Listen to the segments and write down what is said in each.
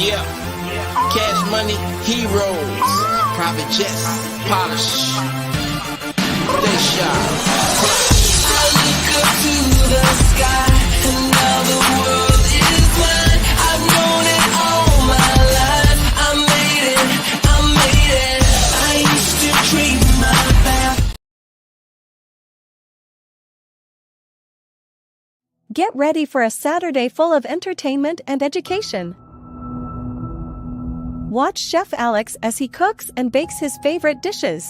Yeah, cash money, heroes, private jets, polish, they shine. I look up to the sky, and now the world is mine. I've known it all my life. I made it. I used to dream my path. Get ready for a Saturday full of entertainment and education. Watch Chef Alex as he cooks and bakes his favorite dishes.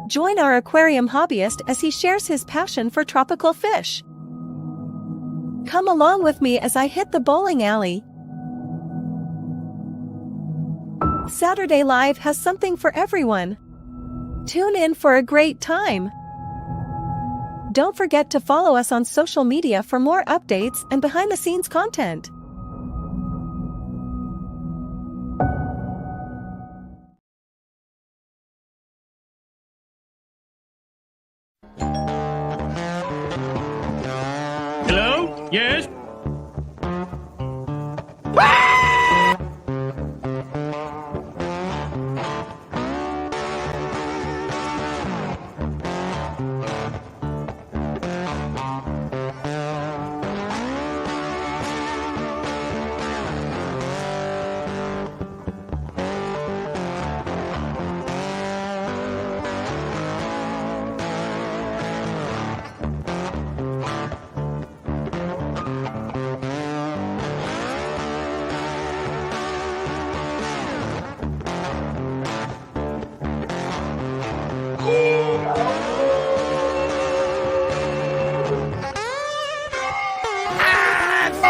Join our aquarium hobbyist as he shares his passion for tropical fish. Come along with me as I hit the bowling alley. Saturday Live has something for everyone. Tune in for a great time. Don't forget to follow us on social media for more updates and behind-the-scenes content. Hello? Yes?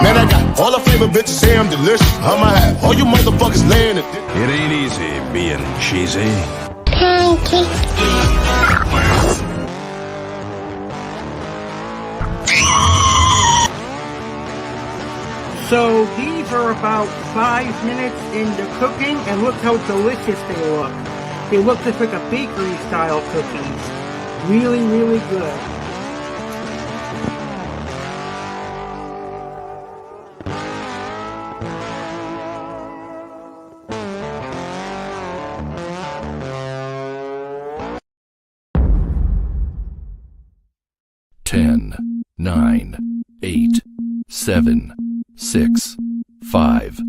Man, I got all the flavor bitches say I'm delicious. I'ma have all you motherfuckers laying it. It ain't easy being cheesy. So these are about 5 minutes into cooking, and look how delicious they look. They look just like a bakery style cookies. Really, really good. Ten, 9, 8, 7, 6, 5,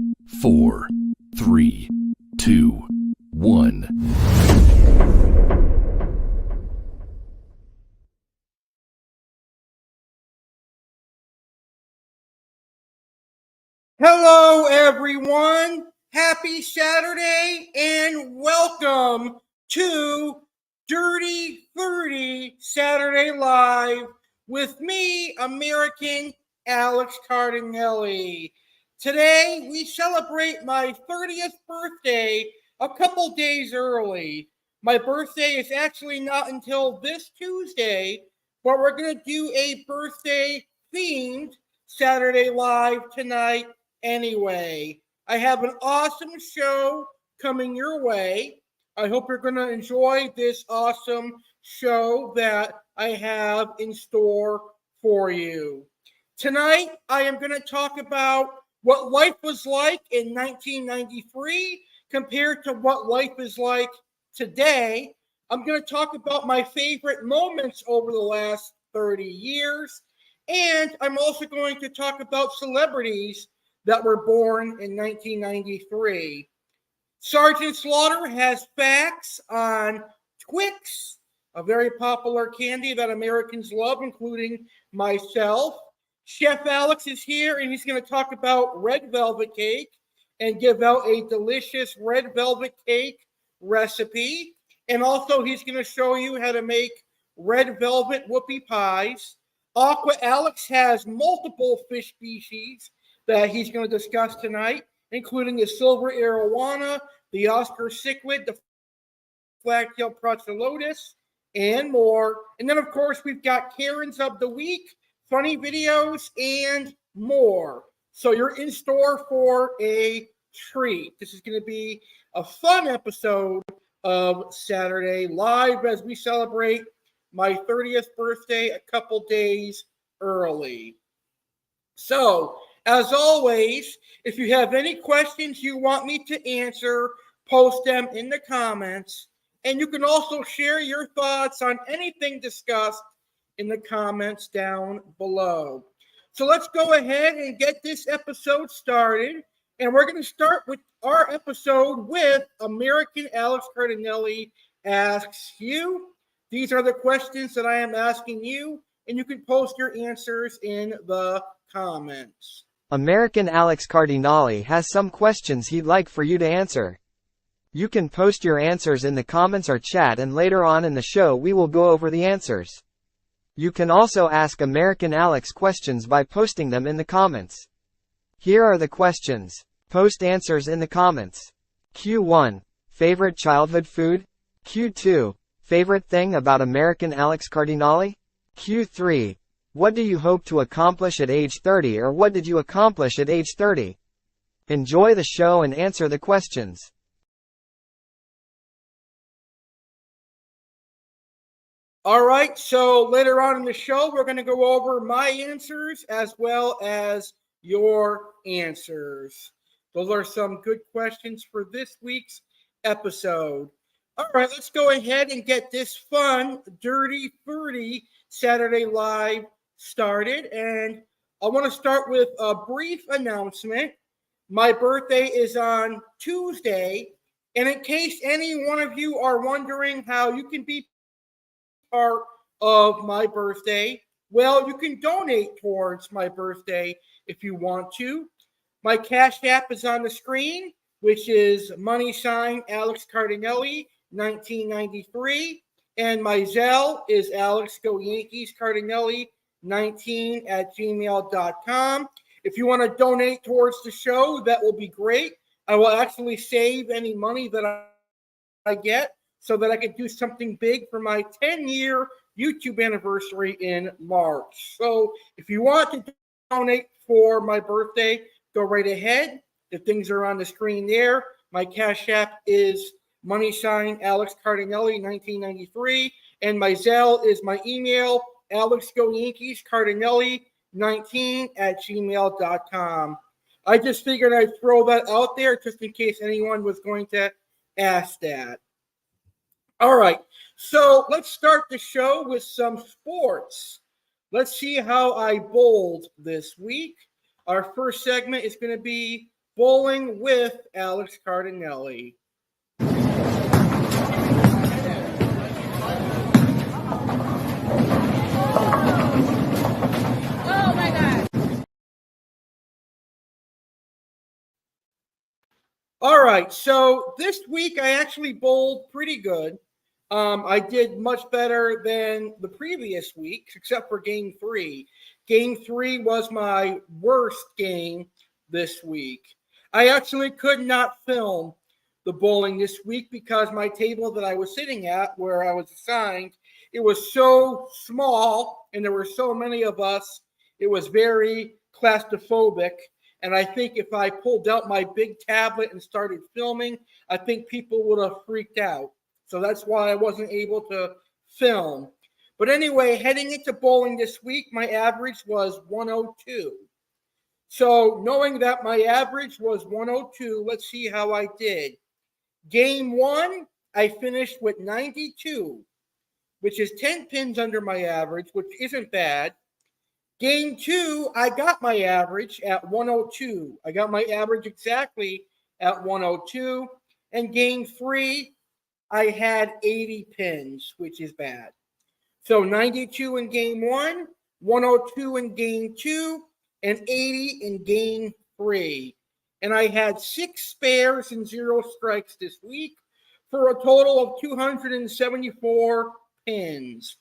4, 3, 2, 1. Hello, everyone. Happy Saturday, and welcome to Dirty 30 Saturday Live with me, American Alex Cardinale. Today, we celebrate my 30th birthday a couple days early. My birthday is actually not until this Tuesday, but we're going to do a birthday-themed Saturday Live tonight anyway. I have an awesome show coming your way. I hope you're going to enjoy this awesome show that I have in store for you. Tonight, I am going to talk about what life was like in 1993 compared to what life is like today. I'm going to talk about my favorite moments over the last 30 years. And I'm also going to talk about celebrities that were born in 1993. Sergeant Slaughter has facts on Twix, a very popular candy that Americans love, including myself. Chef Alex is here, and he's going to talk about red velvet cake and give out a delicious red velvet cake recipe. And also, he's going to show you how to make red velvet whoopie pies. Aqua Alex has multiple fish species that he's going to discuss tonight, including the silver arowana, the Oscar cichlid, the flagtail prochilodus, and more. And then, of course, we've got Karens of the Week, funny videos, and more. So you're in store for a treat. This is going to be a fun episode of Saturday Live as we celebrate my 30th birthday a couple days early. So as always, if you have any questions you want me to answer, post them in the comments. And you can also share your thoughts on anything discussed in the comments down below. So let's go ahead and get this episode started. And we're going to start with our episode with American Alex Cardinale Asks You. These are the questions that I am asking you, and you can post your answers in the comments. American Alex Cardinale has some questions he'd like for you to answer. You can post your answers in the comments or chat, and later on in the show we will go over the answers. You can also ask American Alex questions by posting them in the comments. Here are the questions. Post answers in the comments. Q1. Favorite childhood food? Q2. Favorite thing about American Alex Cardinale? Q3. What do you hope to accomplish at age 30, or what did you accomplish at age 30? Enjoy the show and answer the questions. All right, so later on in the show, we're going to go over my answers as well as your answers. Those are some good questions for this week's episode. All right, let's go ahead and get this fun, Dirty 30 Saturday Live started. And I want to start with a brief announcement. My birthday is on Tuesday. And in case any one of you are wondering how you can be part of my birthday, well, you can donate towards my birthday if you want to. My Cash App is on the screen, which is $ Alex Cardinale 1993, and my Zelle is Alex Go Yankees Cardinale 19@gmail.com. If you want to donate towards the show, that will be great. I will actually save any money that I get so that I could do something big for my 10-year YouTube anniversary in March. So if you want to donate for my birthday, go right ahead. The things are on the screen there. My Cash App is $ Alex Cardinale 1993, and my Zelle is my email, alexgoyankeescardinale19@gmail.com. I just figured I'd throw that out there just in case anyone was going to ask that. All right, so let's start the show with some sports. Let's see how I bowled this week. Our first segment is going to be Bowling with Alex Cardinale. Oh my God. All right, so this week I actually bowled pretty good. I did much better than the previous weeks, except for Game 3. Game 3 was my worst game this week. I actually could not film the bowling this week because my table that I was sitting at, where I was assigned, it was so small and there were so many of us, it was very claustrophobic. And I think if I pulled out my big tablet and started filming, I think people would have freaked out. So that's why I wasn't able to film. But anyway, heading into bowling this week, my average was 102. So knowing that my average was 102, let's see how I did. Game 1, I finished with 92, which is 10 pins under my average, which isn't bad. Game 2, I got my average at 102. I got my average exactly at 102. And Game 3, I had 80 pins, which is bad. So 92 in Game 1, 102 in Game 2, and 80 in Game 3. And I had 6 spares and 0 strikes this week for a total of 274 pins.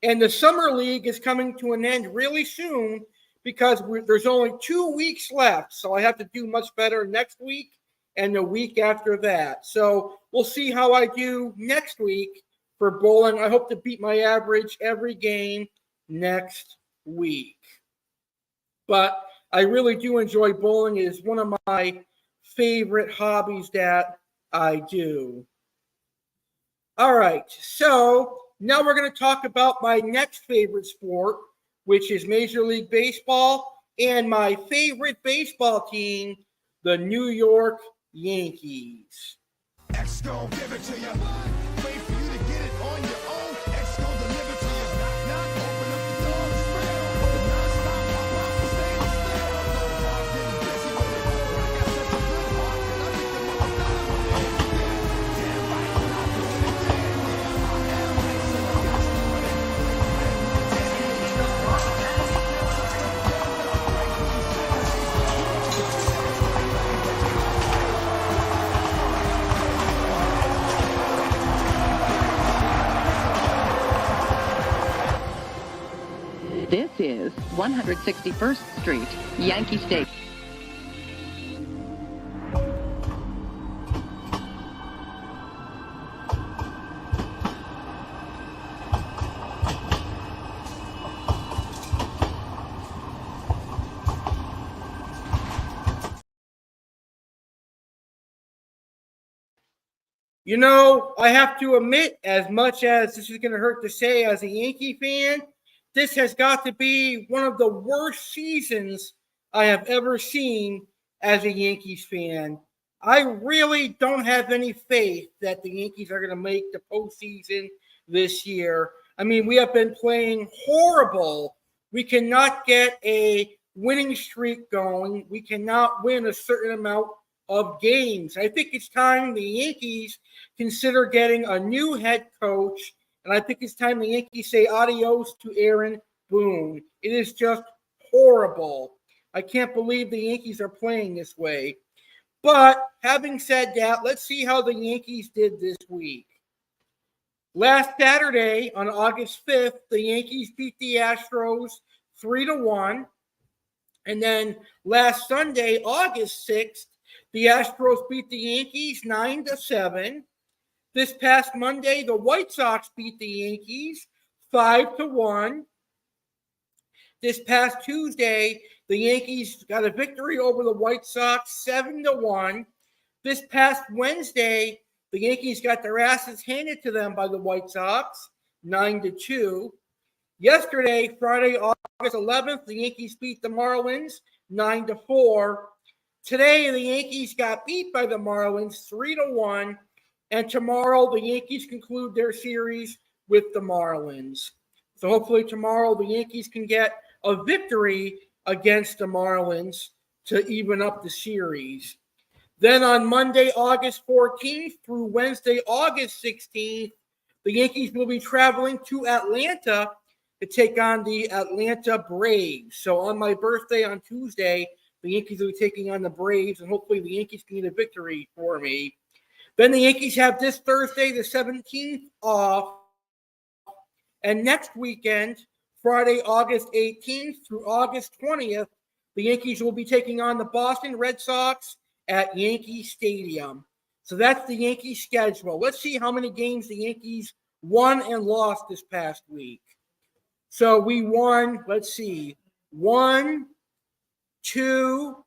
And the Summer League is coming to an end really soon because there's only 2 weeks left. So I have to do much better next week and the week after that. So we'll see how I do next week for bowling. I hope to beat my average every game next week. But I really do enjoy bowling. It is one of my favorite hobbies that I do. All right, so now we're going to talk about my next favorite sport, which is Major League Baseball. and my favorite baseball team, the New York Yankees. X gon' give it to you. Wait for you to get it on your own. X gon' deliver to you. Knock, knock, open up the door, it's real. The non-stop pop-up, stay still. Go hard, getting busy with it. I got such a good heart, and I think the most style. Damn right, I'm not doing it. Yeah, I am right, so I got to do it. This is 161st Street, Yankee Stadium. You know, I have to admit, as much as this is going to hurt to say as a Yankee fan, this has got to be one of the worst seasons I have ever seen as a Yankees fan. I really don't have any faith that the Yankees are going to make the postseason this year. I mean, we have been playing horrible. We cannot get a winning streak going. We cannot win a certain amount of games. I think it's time the Yankees consider getting a new head coach. And I think it's time the Yankees say adios to Aaron Boone. It is just horrible. I can't believe the Yankees are playing this way. But having said that, let's see how the Yankees did this week. Last Saturday, on August 5th, the Yankees beat the Astros 3-1. And then last Sunday, August 6th, the Astros beat the Yankees 9-7. This past Monday, the White Sox beat the Yankees 5-1. This past Tuesday, the Yankees got a victory over the White Sox 7-1. This past Wednesday, the Yankees got their asses handed to them by the White Sox 9-2. Yesterday, Friday, August 11th, the Yankees beat the Marlins 9-4. Today, the Yankees got beat by the Marlins 3-1. And tomorrow, the Yankees conclude their series with the Marlins. So hopefully tomorrow, the Yankees can get a victory against the Marlins to even up the series. Then on Monday, August 14th through Wednesday, August 16th, the Yankees will be traveling to Atlanta to take on the Atlanta Braves. So on my birthday on Tuesday, the Yankees will be taking on the Braves, and hopefully the Yankees can get a victory for me. Then the Yankees have this Thursday, the 17th, off. And next weekend, Friday, August 18th through August 20th, the Yankees will be taking on the Boston Red Sox at Yankee Stadium. So that's the Yankee schedule. Let's see how many games the Yankees won and lost this past week. So we won, let's see, 1, 2,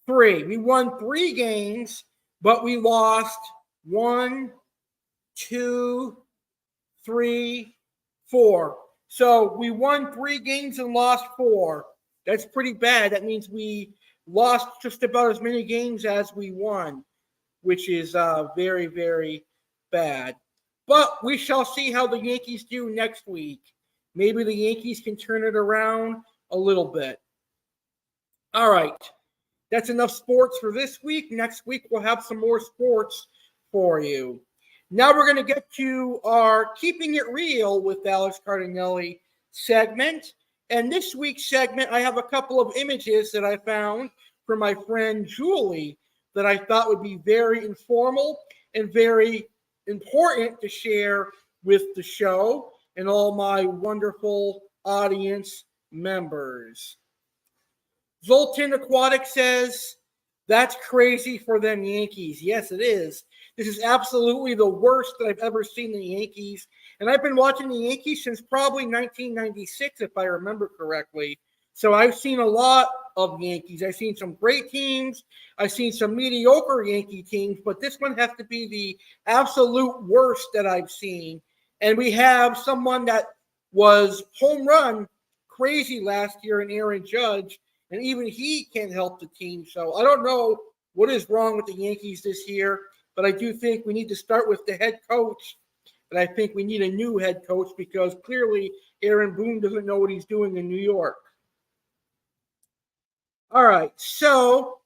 3. We won 3 games, but we lost 1, 2, 3, 4. So we won 3 games and lost 4. That's pretty bad. That means we lost just about as many games as we won, which is very, very bad. But we shall see how the Yankees do next week. Maybe the Yankees can turn it around a little bit. All right. That's enough sports for this week. Next week, we'll have some more sports for you. Now we're going to get to our Keeping It Real with Alex Cardinale segment. And this week's segment, I have a couple of images that I found from my friend Julie that I thought would be very informal and very important to share with the show and all my wonderful audience members. Zoltan Aquatic says, that's crazy for them Yankees. Yes, it is. This is absolutely the worst that I've ever seen the Yankees. And I've been watching the Yankees since probably 1996, if I remember correctly. So I've seen a lot of Yankees. I've seen some great teams. I've seen some mediocre Yankee teams. But this one has to be the absolute worst that I've seen. And we have someone that was home run crazy last year in Aaron Judge. and even he can't help the team. So I don't know what is wrong with the Yankees this year, but I do think we need to start with the head coach. And I think we need a new head coach because clearly Aaron Boone doesn't know what he's doing in New York. All right, so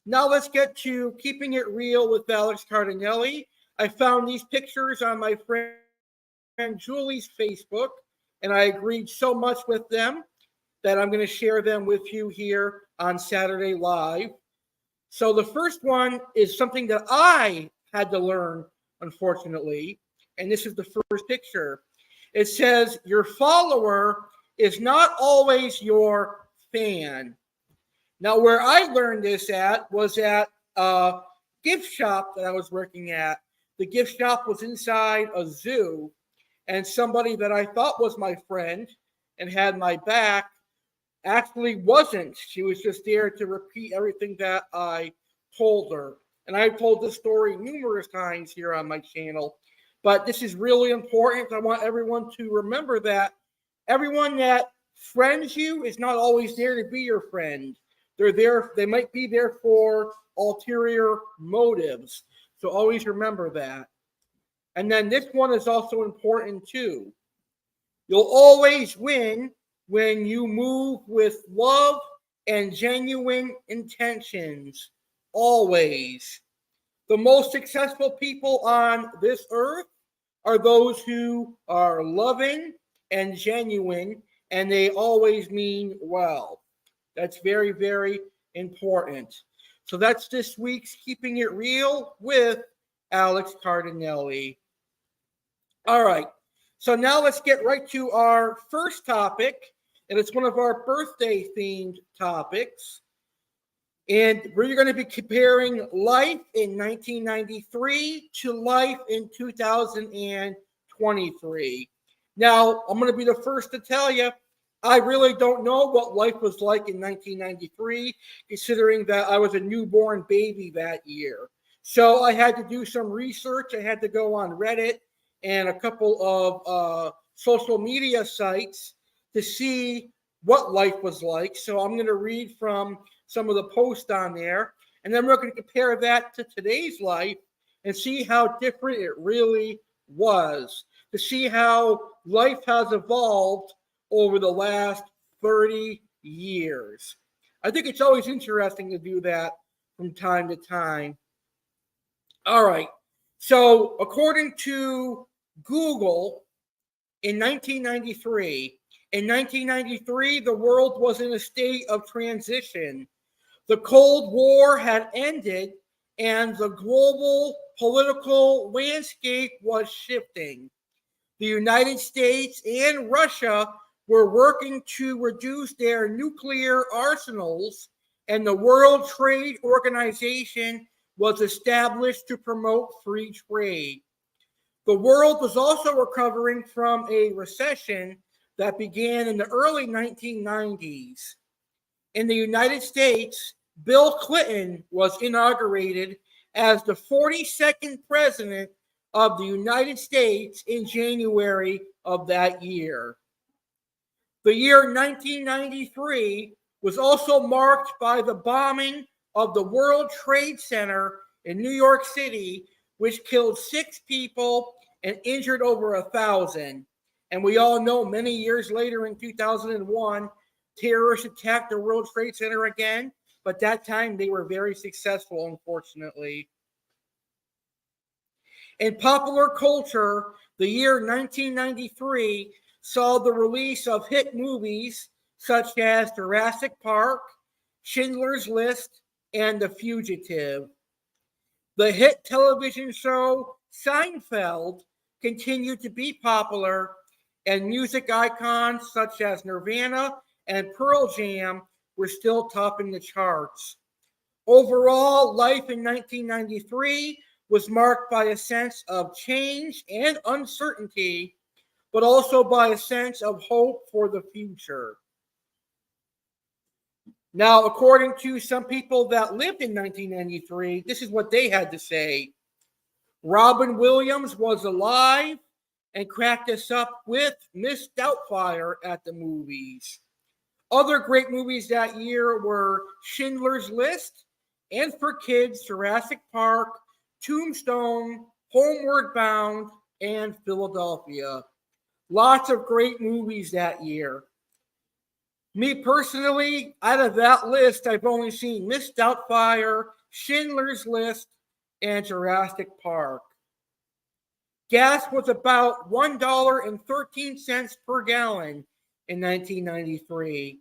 now let's get to keeping it real with Alex Cardinale. I found these pictures on my friend Julie's Facebook, and I agreed so much with them that I'm going to share them with you here on Saturday Live. So the first one is something that I had to learn, unfortunately, and this is the first picture. It says, your follower is not always your fan. Now, where I learned this at was at a gift shop that I was working at. The gift shop was inside a zoo, and somebody that I thought was my friend and had my back actually wasn't. She was just there to repeat everything that I told her. And I've told this story numerous times here on my channel, but this is really important. I want everyone to remember that everyone that friends you is not always there to be your friend. They're there, they might be there for ulterior motives. So always remember that. And then this one is also important too. You'll always win when you move with love and genuine intentions. Always. The most successful people on this earth are those who are loving and genuine, and they always mean well. That's very, very important. So that's this week's Keeping It Real with Alex Cardinale. All right. So now let's get right to our first topic, and it's one of our birthday-themed topics. And we're going to be comparing life in 1993 to life in 2023. Now, I'm going to be the first to tell you, I really don't know what life was like in 1993, considering that I was a newborn baby that year. So I had to do some research. I had to go on Reddit and a couple of social media sites to see what life was like. So I'm going to read from some of the posts on there, and then we're going to compare that to today's life and see how different it really was, to see how life has evolved over the last 30 years. I think it's always interesting to do that from time to time. All right. So according to Google, in 1993, the world was in a state of transition. The Cold War had ended, and the global political landscape was shifting. The United States and Russia were working to reduce their nuclear arsenals, and the World Trade Organization was established to promote free trade. The world was also recovering from a recession that began in the early 1990s. In the United States, Bill Clinton was inaugurated as the 42nd president of the United States in January of that year. The year 1993 was also marked by the bombing of the World Trade Center in New York City, which killed 6 people and injured over 1,000. And we all know many years later in 2001, terrorists attacked the World Trade Center again, but that time they were very successful, unfortunately. In popular culture, the year 1993 saw the release of hit movies such as Jurassic Park, Schindler's List, and The Fugitive. The hit television show Seinfeld continued to be popular, and music icons such as Nirvana and Pearl Jam were still topping the charts. Overall, life in 1993 was marked by a sense of change and uncertainty, but also by a sense of hope for the future. Now, according to some people that lived in 1993, this is what they had to say. Robin Williams was alive and cracked us up with Miss Doubtfire at the movies. Other great movies that year were Schindler's List, and for kids, Jurassic Park, Tombstone, Homeward Bound, and Philadelphia. Lots of great movies that year. Me personally, out of that list, I've only seen Miss Doubtfire, Schindler's List, and Jurassic Park. Gas was about $1.13 per gallon in 1993.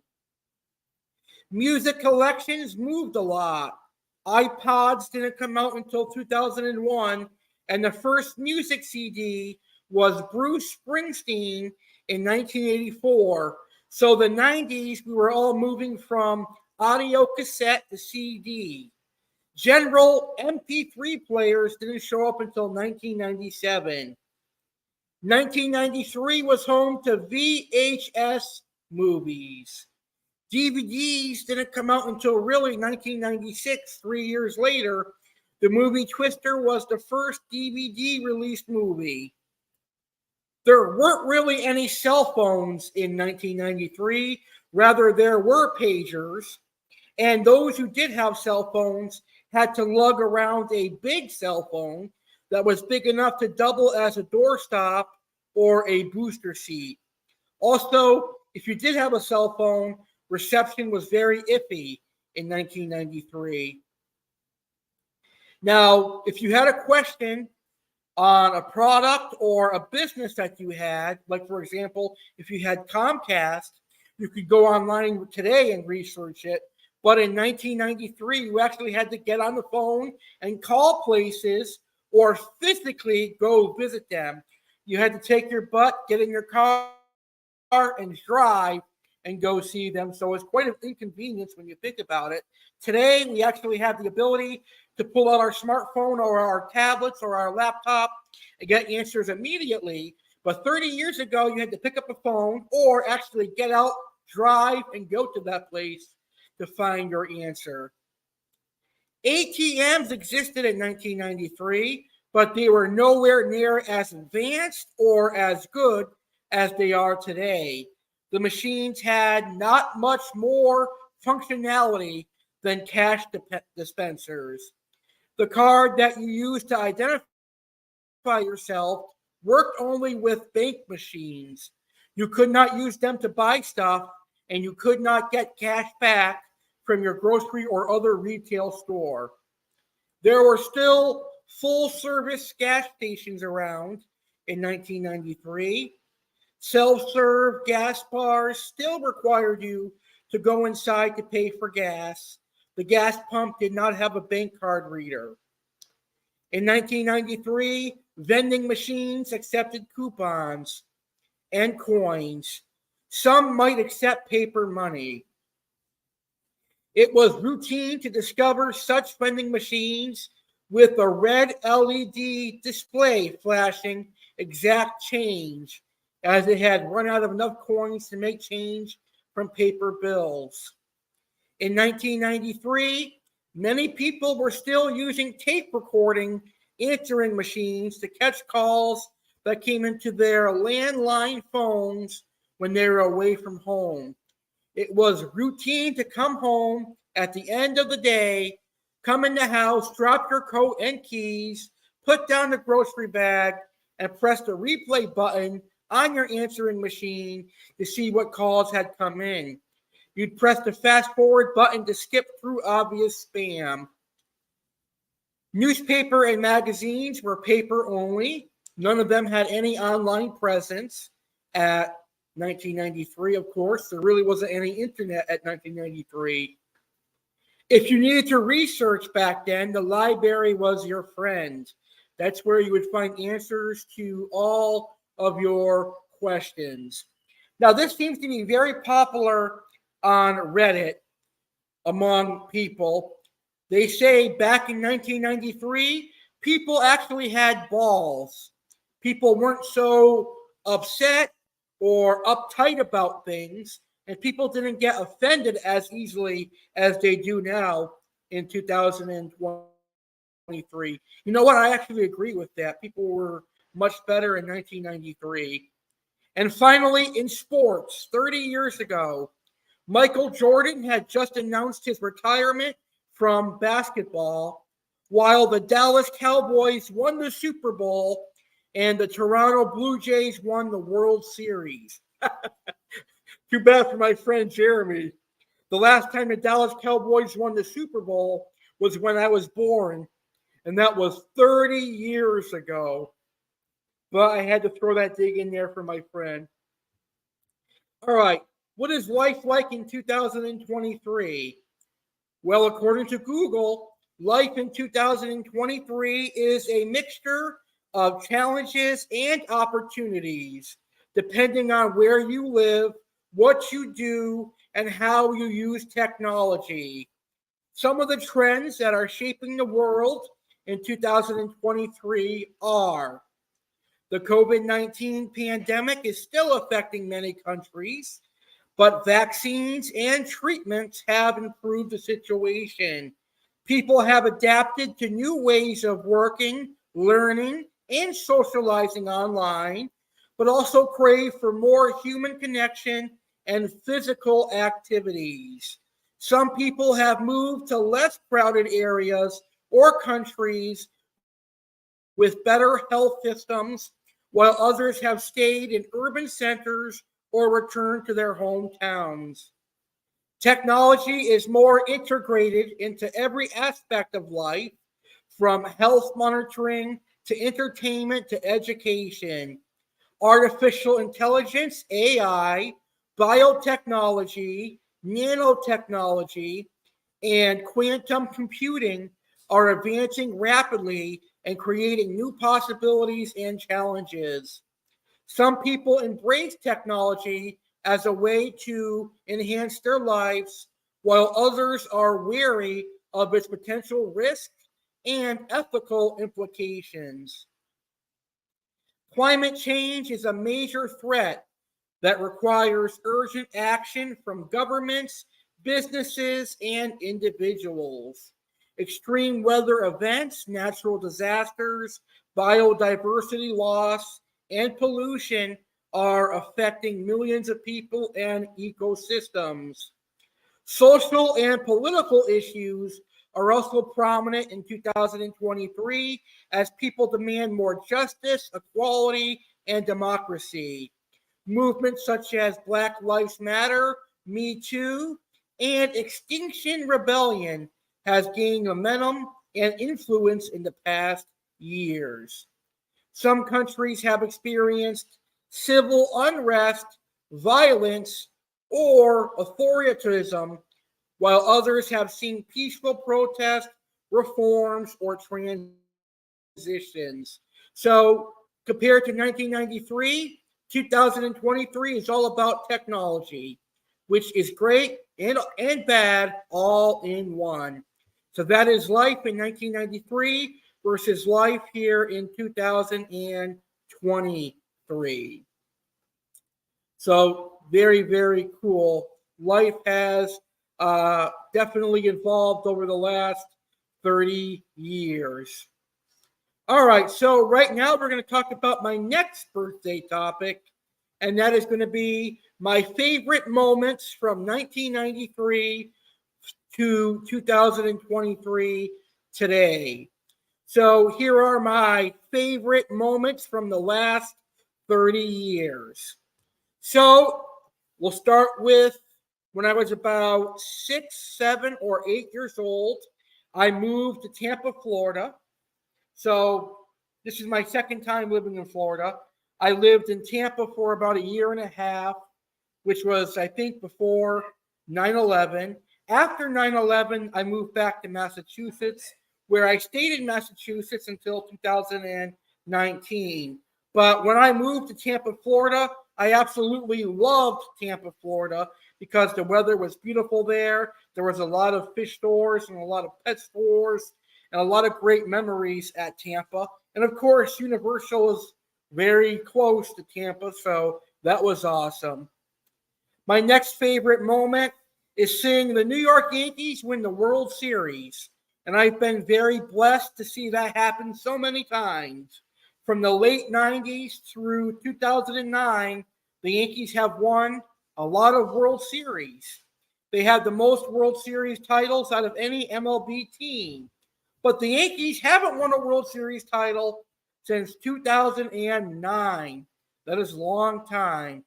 Music collections moved a lot. iPods didn't come out until 2001, and the first music CD was Bruce Springsteen in 1984. So the 90s, we were all moving from audio cassette to CD. General MP3 players didn't show up until 1997. 1993 was home to VHS movies. DVDs didn't come out until really 1996, 3 years later. The movie Twister was the first DVD released movie. There weren't really any cell phones in 1993. Rather, there were pagers. And those who did have cell phones had to lug around a big cell phone that was big enough to double as a doorstop or a booster seat. Also, if you did have a cell phone, reception was very iffy in 1993. Now, if you had a question on a product or a business that you had, like for example, if you had Comcast, you could go online today and research it. But in 1993, you actually had to get on the phone and call places or physically go visit them. You had to take your butt, get in your car, and drive and go see them. So it's quite an inconvenience when you think about it. Today, we actually have the ability to pull out our smartphone or our tablets or our laptop and get answers immediately. But 30 years ago, you had to pick up a phone or actually get out, drive, and go to that place to find your answer. ATMs existed in 1993, but they were nowhere near as advanced or as good as they are today. The machines had not much more functionality than cash dispensers. The card that you used to identify yourself worked only with bank machines. You could not use them to buy stuff, and you could not get cash back from your grocery or other retail store. There were still full-service gas stations around in 1993. Self-serve gas bars still required you to go inside to pay for gas. The gas pump did not have a bank card reader. In 1993, vending machines accepted coupons and coins. Some might accept paper money. It was routine to discover such vending machines with a red LED display flashing exact change, as it had run out of enough coins to make change from paper bills. In 1993, many people were still using tape recording answering machines to catch calls that came into their landline phones when they were away from home. It was routine to come home at the end of the day, come in the house, drop your coat and keys, put down the grocery bag, and press the replay button on your answering machine to see what calls had come in. You'd press the fast forward button to skip through obvious spam. Newspaper and magazines were paper only. None of them had any online presence at 1993, of course. There really wasn't any internet at 1993. If you needed to research back then, the library was your friend. That's where you would find answers to all of your questions. Now, this seems to be very popular on Reddit among people. They say back in 1993, people actually had balls. People weren't so upset or uptight about things, and people didn't get offended as easily as they do now in 2023. You know what? I actually agree with that. People were much better in 1993. And finally, in sports, 30 years ago, Michael Jordan had just announced his retirement from basketball, while the Dallas Cowboys won the Super Bowl and the Toronto Blue Jays won the World Series. Too bad for my friend Jeremy. The last time the Dallas Cowboys won the Super Bowl was when I was born, and that was 30 years ago. But I had to throw that dig in there for my friend. All right, what is life like in 2023? Well, according to Google, life in 2023 is a mixture of challenges and opportunities, depending on where you live, what you do, and how you use technology. Some of the trends that are shaping the world in 2023 are: the COVID-19 pandemic is still affecting many countries, but vaccines and treatments have improved the situation. People have adapted to new ways of working, learning, and socializing online, but also crave for more human connection and physical activities. Some people have moved to less crowded areas or countries with better health systems, while others have stayed in urban centers or returned to their hometowns. Technology is more integrated into every aspect of life, from health monitoring to entertainment to education. Artificial intelligence, AI, biotechnology, nanotechnology, and quantum computing are advancing rapidly and creating new possibilities and challenges. Some people embrace technology as a way to enhance their lives, while others are wary of its potential risks and ethical implications. Climate change is a major threat that requires urgent action from governments, businesses, and individuals. Extreme weather events, natural disasters, biodiversity loss, and pollution are affecting millions of people and ecosystems. Social and political issues are also prominent in 2023 as people demand more justice, equality, and democracy. Movements such as Black Lives Matter, Me Too, and Extinction Rebellion has gained momentum and influence in the past years. Some countries have experienced civil unrest, violence, or authoritarianism, while others have seen peaceful protests, reforms, or transitions. So, compared to 1993, 2023 is all about technology, which is great and bad all in one. So that is life in 1993 versus life here in 2023. So very, very cool. Life has definitely evolved over the last 30 years. All right, so right now we're going to talk about my next birthday topic, and that is going to be my favorite moments from 1993 to 2023 today. So here are my favorite moments from the last 30 years. So we'll start with when I was about 6, 7, or 8 years old. I moved to Tampa, Florida. So this is my second time living in Florida. I lived in Tampa for about a year and a half, which was, I think, before 9/11. After 9/11, I moved back to Massachusetts, where I stayed in Massachusetts until 2019. But when I moved to Tampa, Florida, I absolutely loved Tampa, Florida, because the weather was beautiful there. There was a lot of fish stores and a lot of pet stores and a lot of great memories at Tampa. And of course, Universal is very close to Tampa, so that was awesome. My next favorite moment is seeing the New York Yankees win the World Series. And I've been very blessed to see that happen so many times. From the late 90s through 2009, the Yankees have won a lot of World Series. They have the most World Series titles out of any MLB team. But the Yankees haven't won a World Series title since 2009. That is a long time.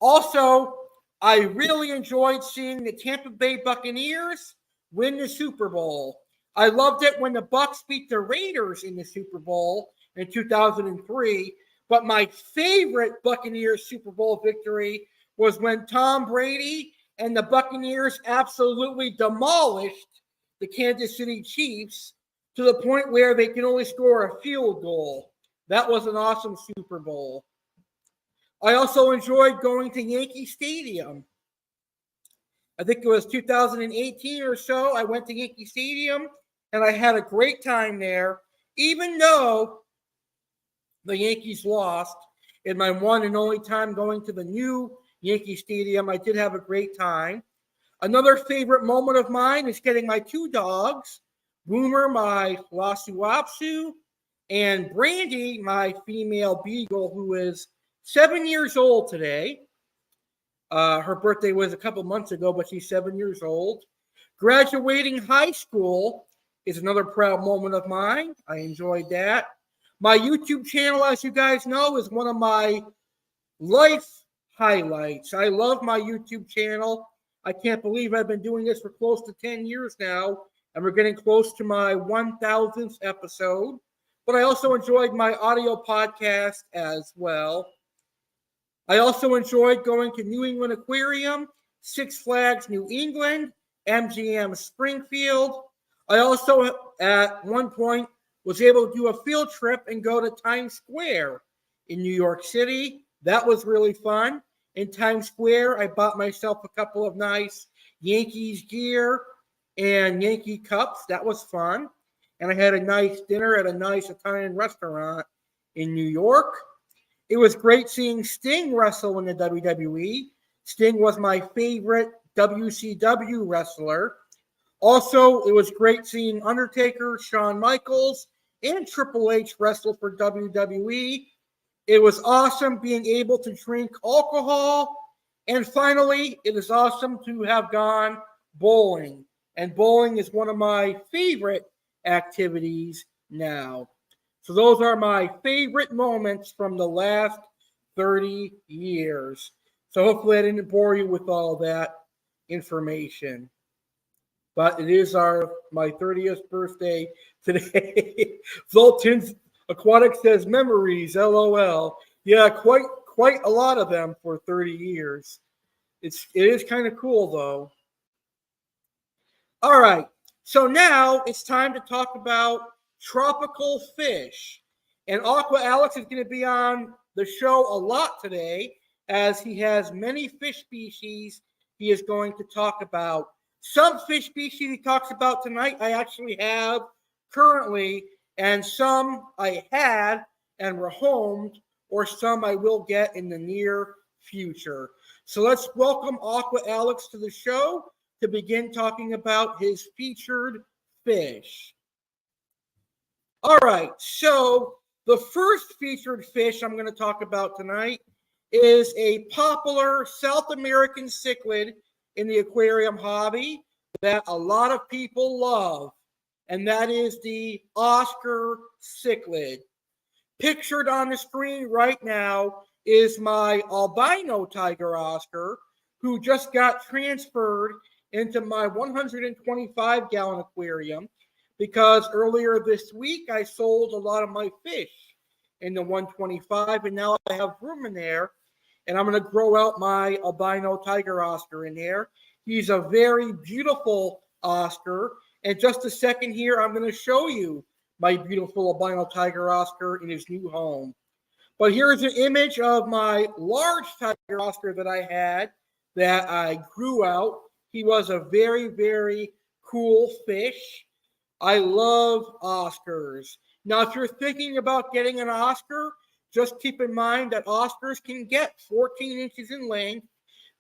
Also, I really enjoyed seeing the Tampa Bay Buccaneers win the Super Bowl. I loved it when the Bucs beat the Raiders in the Super Bowl in 2003. But my favorite Buccaneers Super Bowl victory was when Tom Brady and the Buccaneers absolutely demolished the Kansas City Chiefs to the point where they can only score a field goal. That was an awesome Super Bowl. I also enjoyed going to Yankee Stadium. I think it was 2018 or so. I went to Yankee Stadium, and I had a great time there, even though the Yankees lost. In my one and only time going to the new Yankee Stadium, I did have a great time. Another favorite moment of mine is getting my two dogs, Boomer, my Lhasa Apso, and Brandy, my female beagle, who is 7 years old today. Her birthday was a couple months ago, but she's 7 years old. Graduating high school is another proud moment of mine. I enjoyed that. My YouTube channel, as you guys know, is one of my life highlights. I love my YouTube channel. I can't believe I've been doing this for close to 10 years now, and we're getting close to my 1,000th episode. But I also enjoyed my audio podcast as well. I also enjoyed going to New England Aquarium, Six Flags New England, MGM Springfield. I also, at one point, was able to do a field trip and go to Times Square in New York City. That was really fun. In Times Square, I bought myself a couple of nice Yankees gear and Yankee cups. That was fun. And I had a nice dinner at a nice Italian restaurant in New York. It was great seeing Sting wrestle in the WWE. Sting was my favorite WCW wrestler. Also, it was great seeing Undertaker, Shawn Michaels, and Triple H wrestle for WWE. It was awesome being able to drink alcohol. And finally, it is awesome to have gone bowling. And bowling is one of my favorite activities now. So those are my favorite moments from the last 30 years. So hopefully I didn't bore you with all that information. But it is my 30th birthday today. Zoltan's Aquatic says memories, LOL. Yeah, quite a lot of them for 30 years. It is kind of cool though. All right, so now it's time to talk about tropical fish. And Aqua Alex is going to be on the show a lot today, as he has many fish species he is going to talk about. Some fish species he talks about tonight I actually have currently, and some I had and were homed, or some I will get in the near future. So let's welcome Aqua Alex to the show to begin talking about his featured fish. All right, so the first featured fish I'm going to talk about tonight is a popular South American cichlid in the aquarium hobby that a lot of people love, and that is the Oscar cichlid. Pictured on the screen right now is my albino tiger Oscar, who just got transferred into my 125-gallon aquarium because earlier this week I sold a lot of my fish in the 125, and now I have room in there, and I'm going to grow out my albino tiger Oscar in there. He's a very beautiful Oscar. In just a second here, I'm going to show you my beautiful albino tiger Oscar in his new home. But here's an image of my large tiger Oscar that I had that I grew out. He was a very, very cool fish. I love Oscars. Now, if you're thinking about getting an Oscar, just keep in mind that Oscars can get 14 inches in length.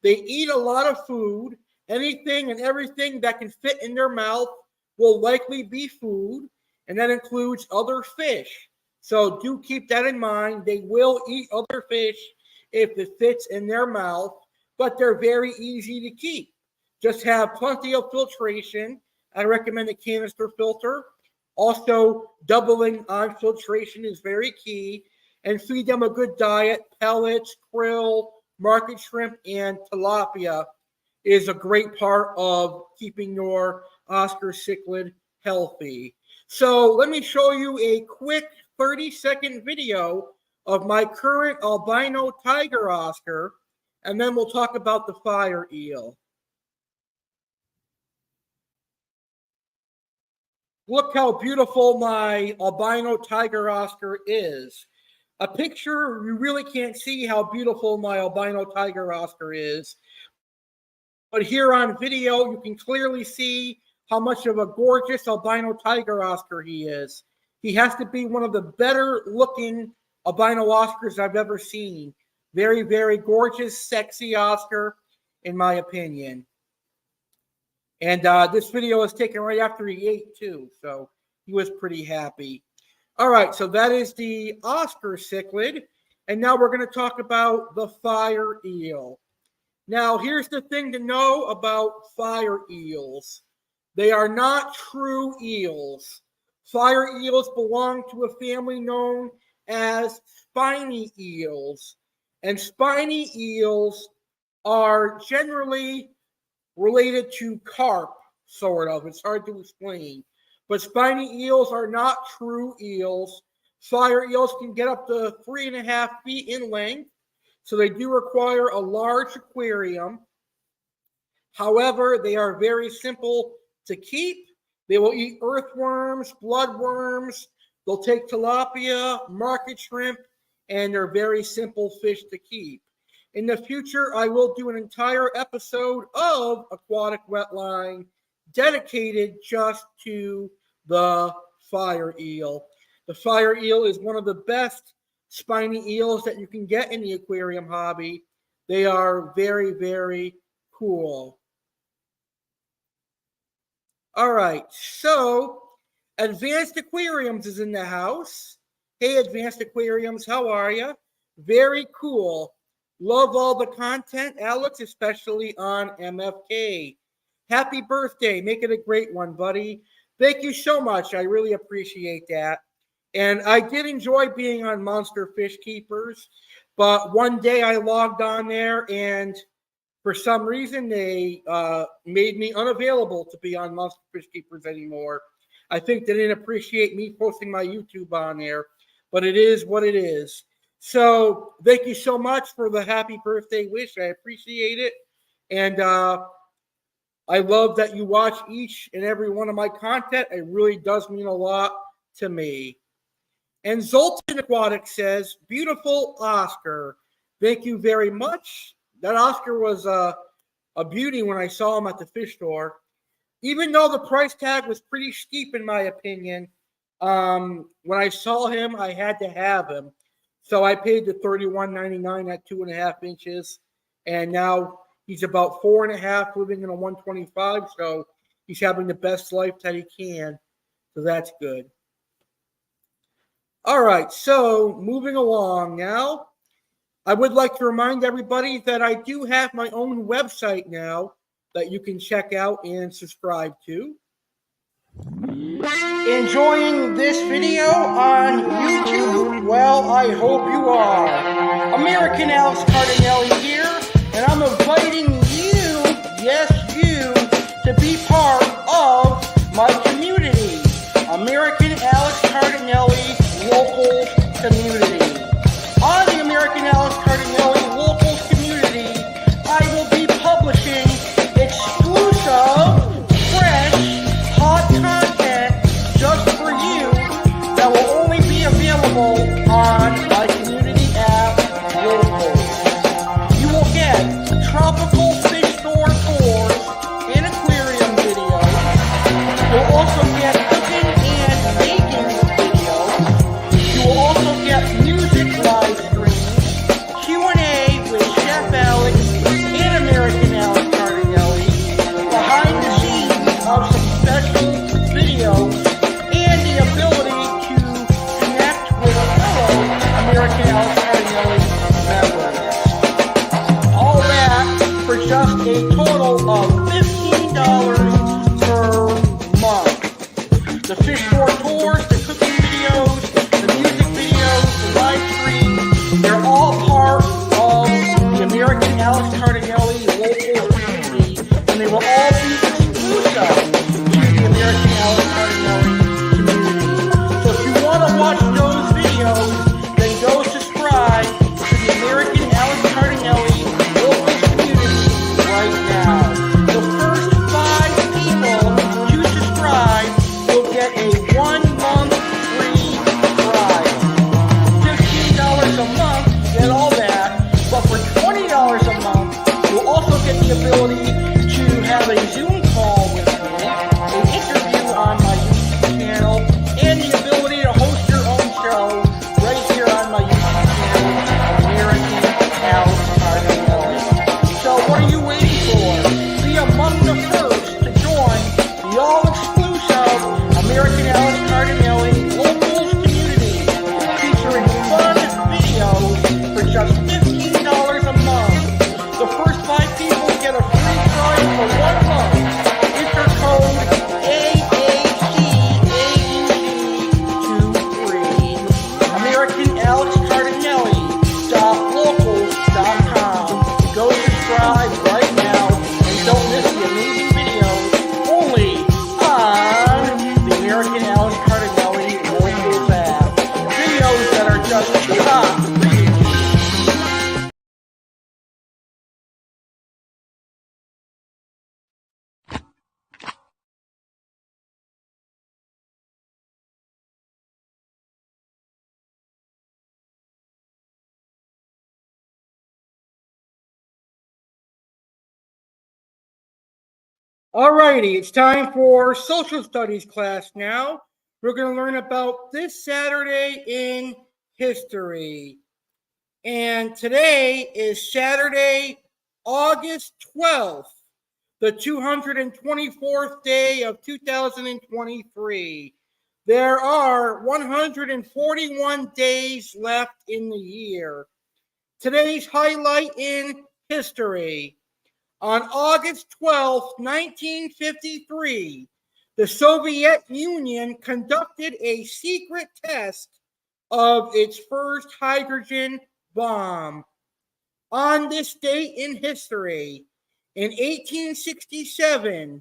They eat a lot of food. Anything and everything that can fit in their mouth will likely be food, and that includes other fish. So do keep that in mind. They will eat other fish if it fits in their mouth. but they're very easy to keep. Just have plenty of filtration. I recommend a canister filter. Also, doubling on filtration is very key. And feed them a good diet. Pellets, krill, market shrimp, and tilapia is a great part of keeping your Oscar cichlid healthy. So let me show you a quick 30-second video of my current albino tiger Oscar, and then we'll talk about the fire eel. Look how beautiful my albino tiger Oscar is. A picture, you really can't see how beautiful my albino tiger Oscar is. But here on video, you can clearly see how much of a gorgeous albino tiger Oscar he is. He has to be one of the better looking albino Oscars I've ever seen. Very, very gorgeous, sexy Oscar, in my opinion. And this video was taken right after he ate too, so he was pretty happy. All right, so that is the Oscar cichlid. And now we're going to talk about the fire eel. Now, here's the thing to know about fire eels. They are not true eels. Fire eels belong to a family known as spiny eels. And spiny eels are generally related to carp, sort of. It's hard to explain. But spiny eels are not true eels. Fire eels can get up to 3.5 feet in length, so they do require a large aquarium. However, they are very simple to keep. They will eat earthworms, bloodworms. They'll take tilapia, market shrimp, and they're very simple fish to keep. In the future, I will do an entire episode of Aquatic Wetline dedicated just to the fire eel. The fire eel is one of the best spiny eels that you can get in the aquarium hobby. They are very, very cool. All right, so Advanced Aquariums is in the house. Hey, Advanced Aquariums, how are you? Very cool. Love all the content, Alex, especially on MFK. Happy birthday. Make it a great one, buddy. Thank you so much. I really appreciate that. And I did enjoy being on Monster Fish Keepers, but one day I logged on there and for some reason they made me unavailable to be on Monster Fish Keepers anymore. I think they didn't appreciate me posting my YouTube on there, but it is what it is. So thank you so much for the happy birthday wish. I appreciate it. And I love that you watch each and every one of my content. It really does mean a lot to me. And Zoltan Aquatic says, beautiful Oscar. Thank you very much. That Oscar was a beauty when I saw him at the fish store. Even though the price tag was pretty steep in my opinion, when I saw him, I had to have him. So I paid the $31.99 at 2.5 inches. And now he's about 4.5, living in a 125. So he's having the best life that he can. So that's good. All right, so moving along now, I would like to remind everybody that I do have my own website now that you can check out and subscribe to. Enjoying this video on YouTube? Well, I hope you are. American Alex Cardinale here, and I'm inviting you, yes you, to be part of my community, American Alex Cardinale local community. On the American Alex Cardinale local community, I will be publishing exclusive, fresh, hot content just for you that will only be available on my community app, Locals. You will get tropical fish store tours and aquarium videos. You'll also get cooking and baking videos. You will also get new a total of $15 per month. The fishboard tours, the cooking videos, the music videos, the live streams, they're all part of the American Alex Cardinale local community, and they will all be exclusive to the American Alex Cardinale community. So if you want to watch those videos, then go subscribe to the American Alex Cardinale local community right now. The first 5 people to subscribe will get a 1-month free trial. $15 a month, you get all that, but for $20 a month, you'll also get the ability to have a Zoom call with me, an interview on my YouTube channel, and the ability to host your own show right here on my YouTube channel, American Alex Cardinale. So what are you waiting for? Be among the first to join the all-exclusive American Alex Cardinale locals community, featuring fun videos for just $15 a month. The first 5 people get a free trial for 1 month. Enter code AACAUG23. American Alex Cardinale.locals.com. Go subscribe right now and don't miss the amazing videos only on the American Alex Cardinale locals app. Videos that are just top reading. Alrighty, it's time for social studies class now. We're going to learn about this Saturday in history. And today is Saturday, August 12th, the 224th day of 2023. There are 141 days left in the year. Today's highlight in history. On August 12, 1953, the Soviet Union conducted a secret test of its first hydrogen bomb. On this date in history, in 1867,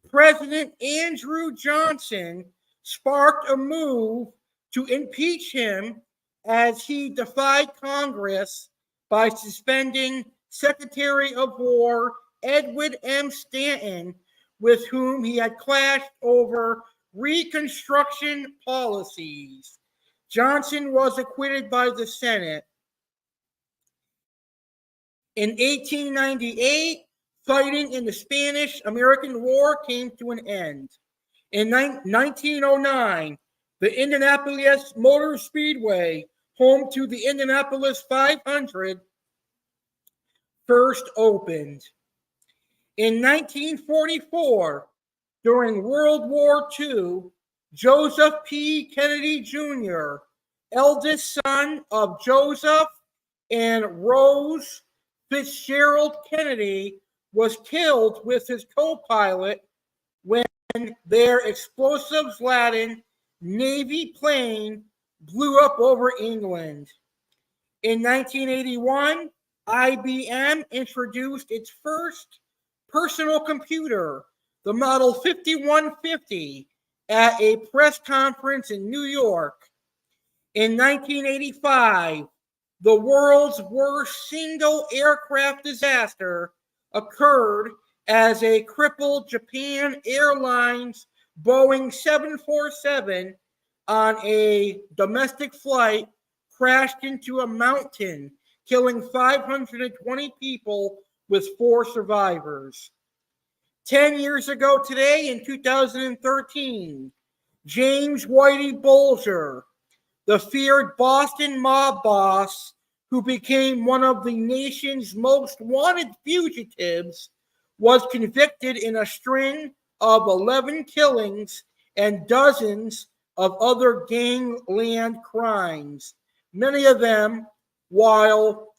President Andrew Johnson sparked a move to impeach him as he defied Congress by suspending Secretary of War Edward M. Stanton, with whom he had clashed over Reconstruction policies. Johnson was acquitted by the Senate. In 1898, fighting in the Spanish-American War came to an end. In 1909, the Indianapolis Motor Speedway, home to the Indianapolis 500, first opened. In 1944, during World War II, Joseph P. Kennedy Jr., eldest son of Joseph and Rose Fitzgerald Kennedy, was killed with his co-pilot when their explosives-laden Navy plane blew up over England. In 1981, IBM introduced its first personal computer, the Model 5150, at a press conference in New York. In 1985, the world's worst single aircraft disaster occurred as a crippled Japan Airlines Boeing 747 on a domestic flight crashed into a mountain, killing 520 people with 4 survivors. 10 years ago today, in 2013, James Whitey Bulger, the feared Boston mob boss who became one of the nation's most wanted fugitives, was convicted in a string of 11 killings and dozens of other gangland crimes, many of them while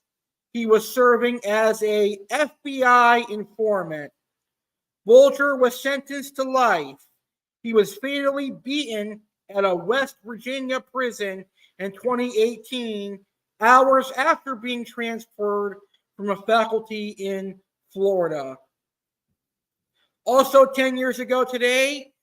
he was serving as a FBI informant. Bolger was sentenced to life. He was fatally beaten at a West Virginia prison in 2018, hours after being transferred from a faculty in Florida. Also 10 years ago today,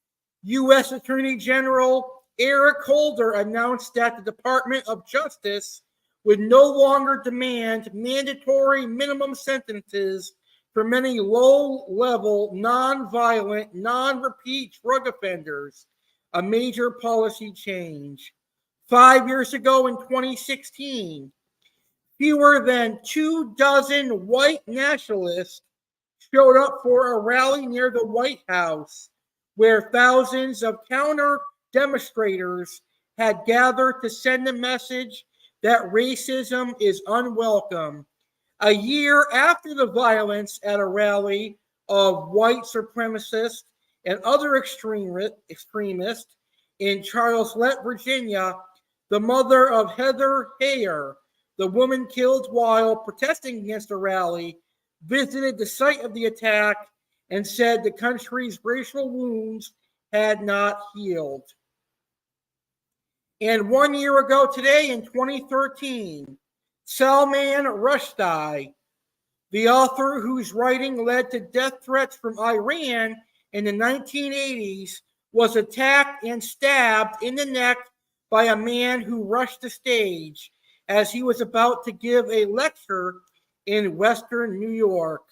U.S. Attorney General Eric Holder announced that the Department of Justice would no longer demand mandatory minimum sentences for many low-level, non-violent, non-repeat drug offenders, a major policy change. 5 years ago in 2016, fewer than 24 white nationalists showed up for a rally near the White House, where thousands of counter demonstrators had gathered to send a message that racism is unwelcome. A year after the violence at a rally of white supremacists and other extremists in Charlotte, Virginia, the mother of Heather Heyer, the woman killed while protesting against a rally, visited the site of the attack and said the country's racial wounds had not healed. And 1 year ago today, in 2013, Salman Rushdie, the author whose writing led to death threats from Iran in the 1980s, was attacked and stabbed in the neck by a man who rushed the stage as he was about to give a lecture in Western New York.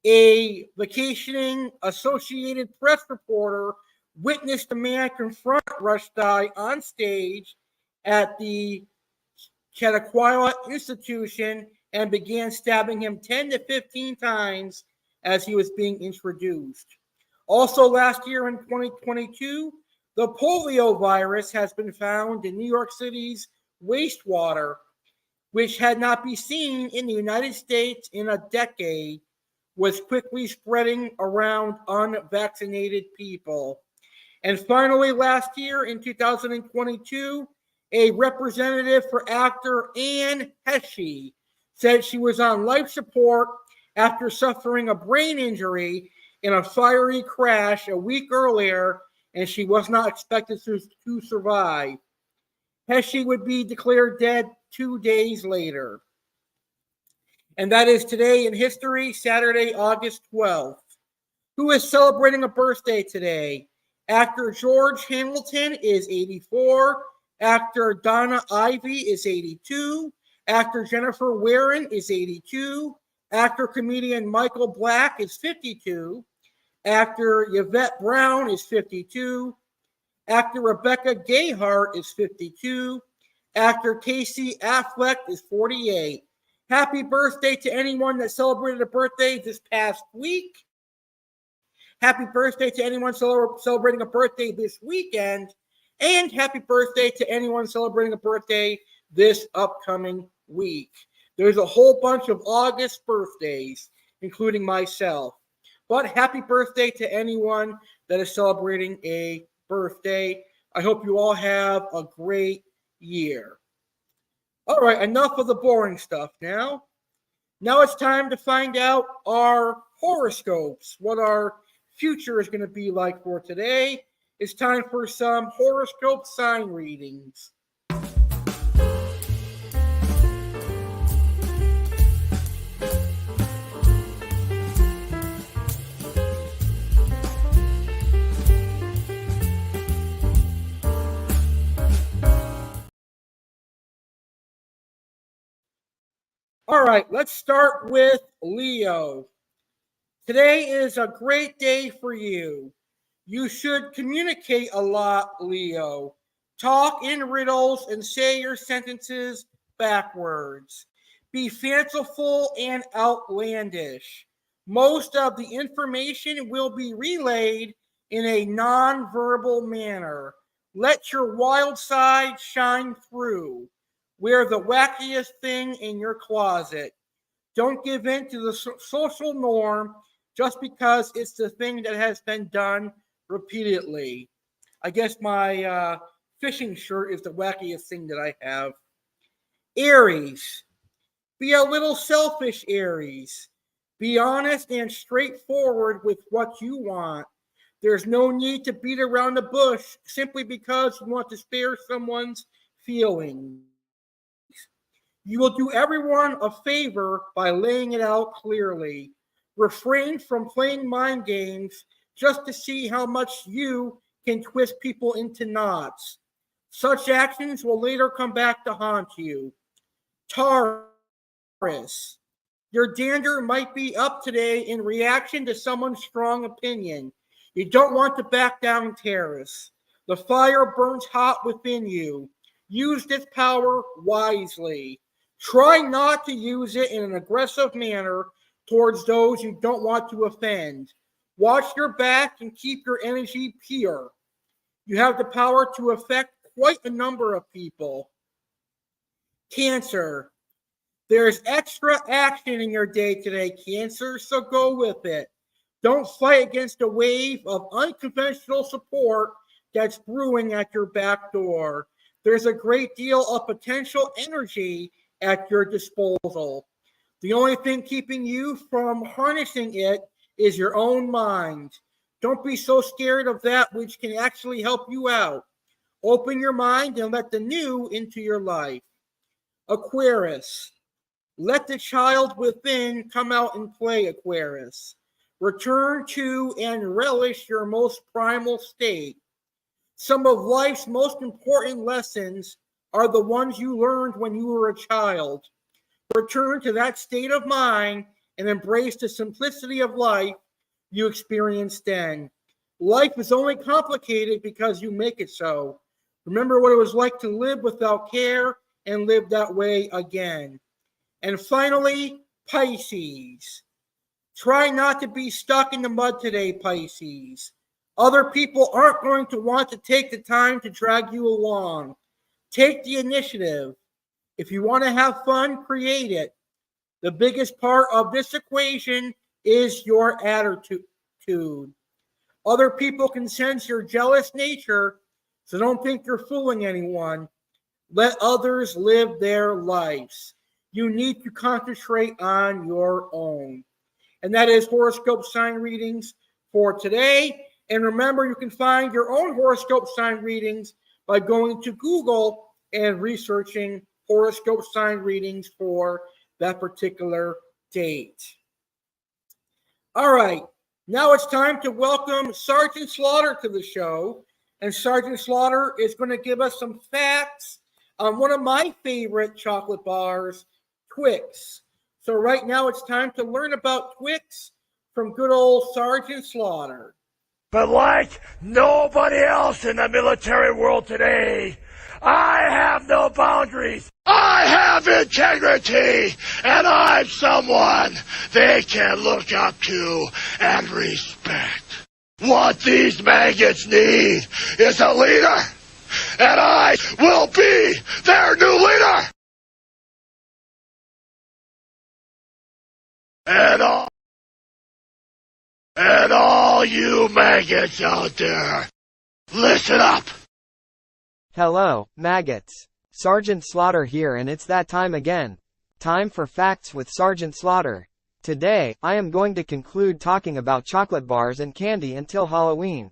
A vacationing Associated Press reporter witnessed a man confront Rushdie on stage at the Chautauqua Institution and began stabbing him 10 to 15 times as he was being introduced. Also last year in 2022, the polio virus has been found in New York City's wastewater, which had not been seen in the United States in a decade, was quickly spreading around unvaccinated people. And finally, last year in 2022, a representative for actor Anne Heche said she was on life support after suffering a brain injury in a fiery crash a week earlier, and she was not expected to survive. Heche would be declared dead 2 days later. And that is today in history, Saturday, August 12th. Who is celebrating a birthday today? Actor George Hamilton is 84. Actor Donna Ivy is 82. Actor Jennifer Warren is 82. Actor-comedian Michael Black is 52. Actor Yvette Brown is 52. Actor Rebecca Gayheart is 52. Actor Casey Affleck is 48. Happy birthday to anyone that celebrated a birthday this past week. Happy birthday to anyone celebrating a birthday this weekend. And happy birthday to anyone celebrating a birthday this upcoming week. There's a whole bunch of August birthdays, including myself. But happy birthday to anyone that is celebrating a birthday. I hope you all have a great year. All right, enough of the boring stuff now. Now it's time to find out our horoscopes, what our future is going to be like for today. It's time for some horoscope sign readings. All right, let's start with Leo. Today is a great day for you. You should communicate a lot, Leo. Talk in riddles and say your sentences backwards. Be fanciful and outlandish. Most of the information will be relayed in a non-verbal manner. Let your wild side shine through. Wear the wackiest thing in your closet. Don't give in to the social norm just because it's the thing that has been done repeatedly. I guess my fishing shirt is the wackiest thing that I have. Aries, Be a little selfish, Aries. Be honest and straightforward with what you want. There's no need to beat around the bush simply because you want to spare someone's feelings. You will do everyone a favor by laying it out clearly. Refrain from playing mind games just to see how much you can twist people into knots. Such actions will later come back to haunt you. Taurus, your dander might be up today in reaction to someone's strong opinion. You don't want to back down, Taurus. The fire burns hot within you. Use this power wisely. Try not to use it in an aggressive manner towards those you don't want to offend. Watch your back and keep your energy pure. You have the power to affect quite a number of people. Cancer, there's extra action in your day today, Cancer, so go with it. Don't fight against a wave of unconventional support that's brewing at your back door. There's a great deal of potential energy at your disposal. The only thing keeping you from harnessing it is your own mind. Don't be so scared of that which can actually help you out. Open your mind and let the new into your life. Aquarius, let the child within come out and play, Aquarius. Return to and relish your most primal state. Some of life's most important lessons are the ones you learned when you were a child. Return to that state of mind and embrace the simplicity of life you experienced then. Life is only complicated because you make it so. Remember what it was like to live without care and live that way again. And finally, Pisces. Try not to be stuck in the mud today, Pisces. Other people aren't going to want to take the time to drag you along. Take the initiative. If you want to have fun, create it. The biggest part of this equation is your attitude. Other people can sense your jealous nature, so don't think you're fooling anyone. Let others live their lives. You need to concentrate on your own. And that is horoscope sign readings for today. And remember, you can find your own horoscope sign readings by going to Google and researching horoscope sign readings for that particular date. All right, now it's time to welcome Sergeant Slaughter to the show. And Sergeant Slaughter is going to give us some facts on one of my favorite chocolate bars, Twix. So right now it's time to learn about Twix from good old Sergeant Slaughter. But like nobody else in the military world today, I have no boundaries. I have integrity, and I'm someone they can look up to and respect. What these maggots need is a leader, and I will be their new leader. And all you maggots out there, listen up. Hello, maggots. Sergeant Slaughter here, and it's that time again. Time for Facts with Sergeant Slaughter. Today, I am going to conclude talking about chocolate bars and candy until Halloween.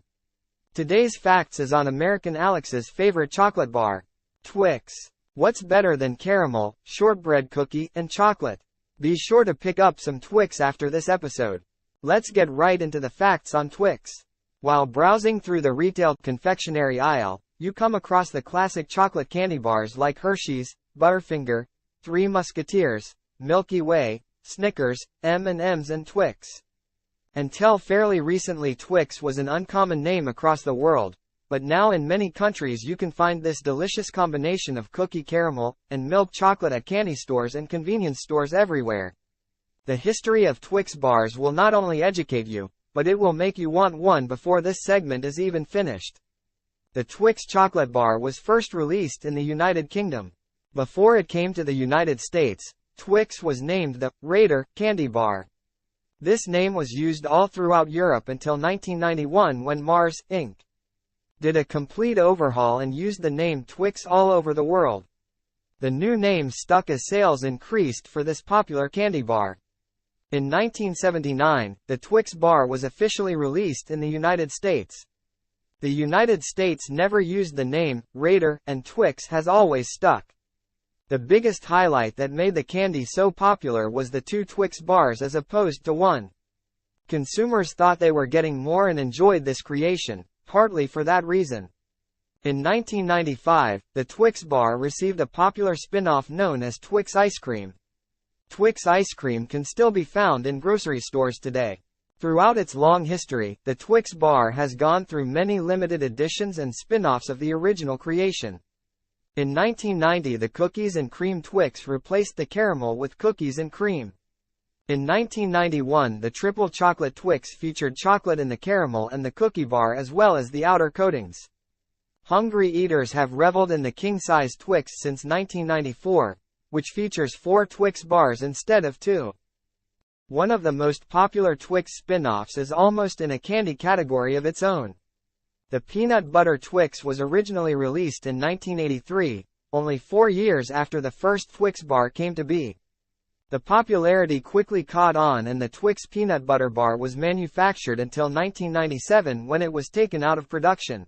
Today's facts is on American Alex's favorite chocolate bar, Twix. What's better than caramel, shortbread cookie, and chocolate? Be sure to pick up some Twix after this episode. Let's get right into the facts on Twix. While browsing through the retail confectionery aisle, you come across the classic chocolate candy bars like Hershey's, Butterfinger, Three Musketeers, Milky Way, Snickers, M&M's and Twix. Until fairly recently, Twix was an uncommon name across the world, but now in many countries you can find this delicious combination of cookie caramel and milk chocolate at candy stores and convenience stores everywhere. The history of Twix bars will not only educate you, but it will make you want one before this segment is even finished. The Twix chocolate bar was first released in the United Kingdom. Before it came to the United States, Twix was named the Raider candy bar. This name was used all throughout Europe until 1991 when Mars, Inc. did a complete overhaul and used the name Twix all over the world. The new name stuck as sales increased for this popular candy bar. In 1979, the Twix bar was officially released in the United States. The United States never used the name, Raider, and Twix has always stuck. The biggest highlight that made the candy so popular was the 2 Twix bars as opposed to 1. Consumers thought they were getting more and enjoyed this creation, partly for that reason. In 1995, the Twix bar received a popular spin-off known as Twix Ice Cream. Twix ice cream can still be found in grocery stores today. Throughout its long history, the Twix bar has gone through many limited editions and spin-offs of the original creation. In 1990, the Cookies and Cream Twix replaced the caramel with cookies and cream. In 1991, the Triple Chocolate Twix featured chocolate in the caramel and the cookie bar as well as the outer coatings. Hungry eaters have reveled in the king-size Twix since 1994, which features 4 Twix bars instead of 2. One of the most popular Twix spin-offs is almost in a candy category of its own. The Peanut Butter Twix was originally released in 1983, only 4 years after the first Twix bar came to be. The popularity quickly caught on and the Twix Peanut Butter Bar was manufactured until 1997 when it was taken out of production.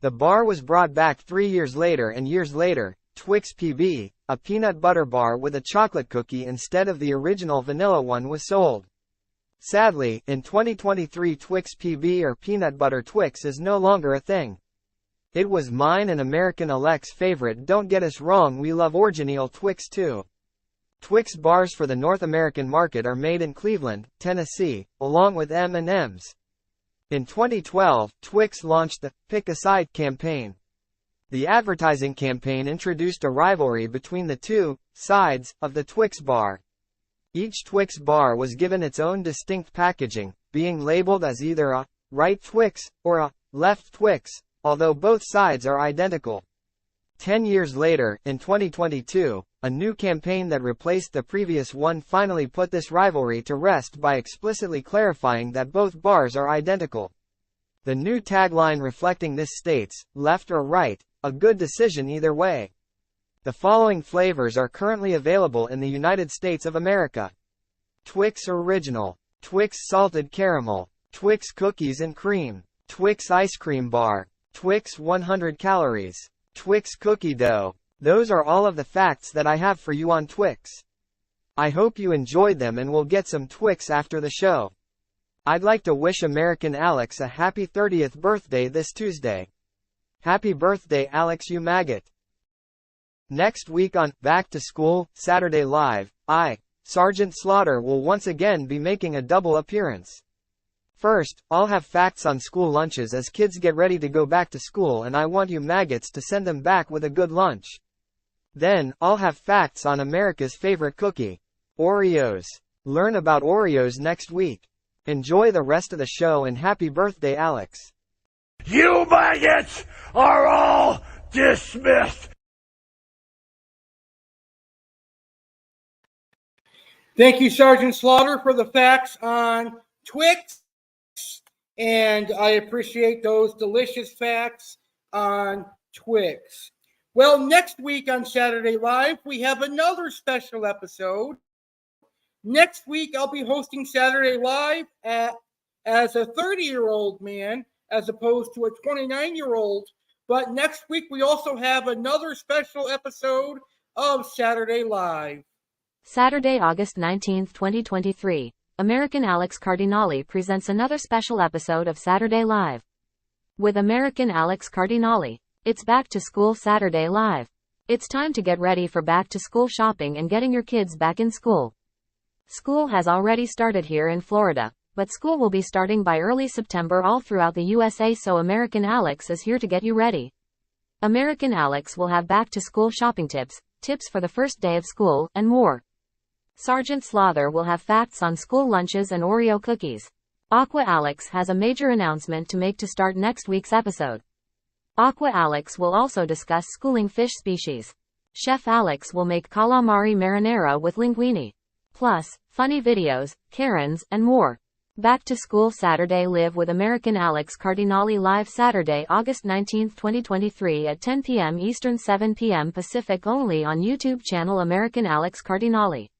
The bar was brought back 3 years later and years later, Twix PB, a peanut butter bar with a chocolate cookie instead of the original vanilla one was sold. Sadly, in 2023 Twix PB or Peanut Butter Twix is no longer a thing. It was mine and American Alex favorite. Don't get us wrong, we love original Twix too. Twix bars for the North American market are made in Cleveland, Tennessee, along with M&M's. In 2012, Twix launched the Pick a Side campaign. The advertising campaign introduced a rivalry between the 2 sides of the Twix bar. Each Twix bar was given its own distinct packaging, being labeled as either a right Twix or a left Twix, although both sides are identical. 10 years later, in 2022, a new campaign that replaced the previous one finally put this rivalry to rest by explicitly clarifying that both bars are identical. The new tagline reflecting this states, left or right, a good decision either way. The following flavors are currently available in the United States of America: Twix Original, Twix Salted Caramel, Twix Cookies and Cream, Twix Ice Cream Bar, Twix 100 Calories, Twix Cookie Dough. Those are all of the facts that I have for you on Twix. I hope you enjoyed them and will get some Twix after the show. I'd like to wish American Alex a happy 30th birthday this Tuesday. Happy birthday, Alex, you maggot. Next week on Back to School, Saturday Live, Sergeant Slaughter will once again be making a double appearance. First, I'll have facts on school lunches as kids get ready to go back to school, and I want you maggots to send them back with a good lunch. Then, I'll have facts on America's favorite cookie, Oreos. Learn about Oreos next week. Enjoy the rest of the show and happy birthday, Alex. You maggots are all dismissed. Thank you, Sergeant Slaughter, for the facts on Twix. And I appreciate those delicious facts on Twix. Well, next week on Saturday Live, we have another special episode. Next week, I'll be hosting Saturday Live as a 30-year-old man as opposed to a 29-year-old. But next week, we also have another special episode of Saturday Live. Saturday, August 19th, 2023. American Alex Cardinale presents another special episode of Saturday Live. With American Alex Cardinale, it's Back to School Saturday Live. It's time to get ready for back to school shopping and getting your kids back in school. School has already started here in Florida, but school will be starting by early September all throughout the USA, so American Alex is here to get you ready. American Alex will have back to school shopping tips for the first day of school, and more. Sergeant Slaughter will have facts on school lunches and Oreo cookies. Aqua Alex has a major announcement to make to start next week's episode. Aqua Alex will also discuss schooling fish species. Chef Alex will make calamari marinara with linguine. Plus, funny videos, Karens, and more. Back to School Saturday Live with American Alex Cardinale live Saturday, August 19, 2023 at 10 p.m. Eastern, 7 p.m. Pacific, only on YouTube channel American Alex Cardinale.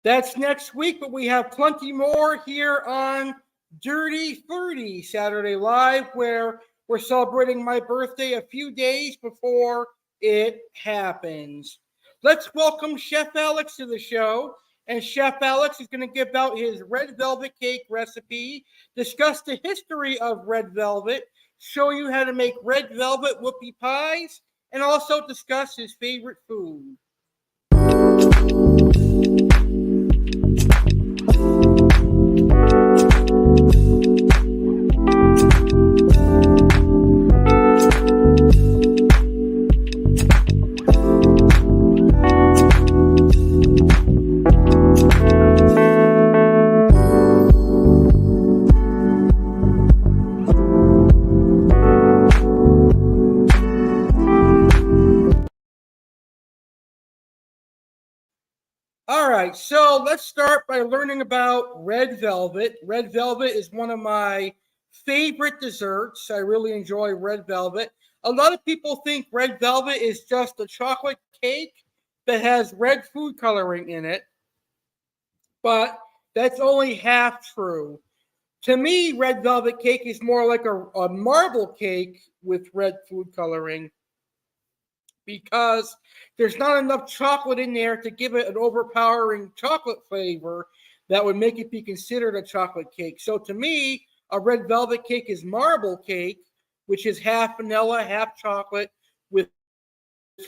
That's next week, but we have plenty more here on Dirty 30 Saturday Live, where we're celebrating my birthday a few days before it happens. Let's welcome Chef Alex to the show. And Chef Alex is going to give out his red velvet cake recipe, discuss the history of red velvet, show you how to make red velvet whoopie pies, and also discuss his favorite food. All right, so let's start by learning about red velvet. Red velvet is one of my favorite desserts. I really enjoy red velvet. A lot of people think red velvet is just a chocolate cake that has red food coloring in it, but that's only half true. To me, red velvet cake is more like a marble cake with red food coloring, because there's not enough chocolate in there to give it an overpowering chocolate flavor that would make it be considered a chocolate cake. So to me, a red velvet cake is marble cake, which is half vanilla, half chocolate, with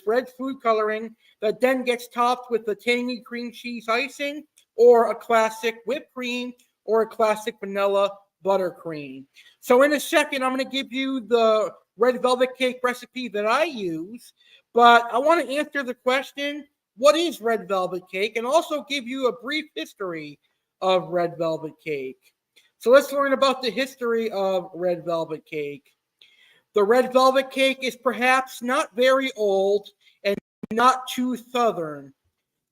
red food coloring that then gets topped with the tangy cream cheese icing, or a classic whipped cream, or a classic vanilla buttercream. So in a second, I'm going to give you the red velvet cake recipe that I use. But I want to answer the question, what is red velvet cake? And also give you a brief history of red velvet cake. So let's learn about the history of red velvet cake. The red velvet cake is perhaps not very old and not too southern.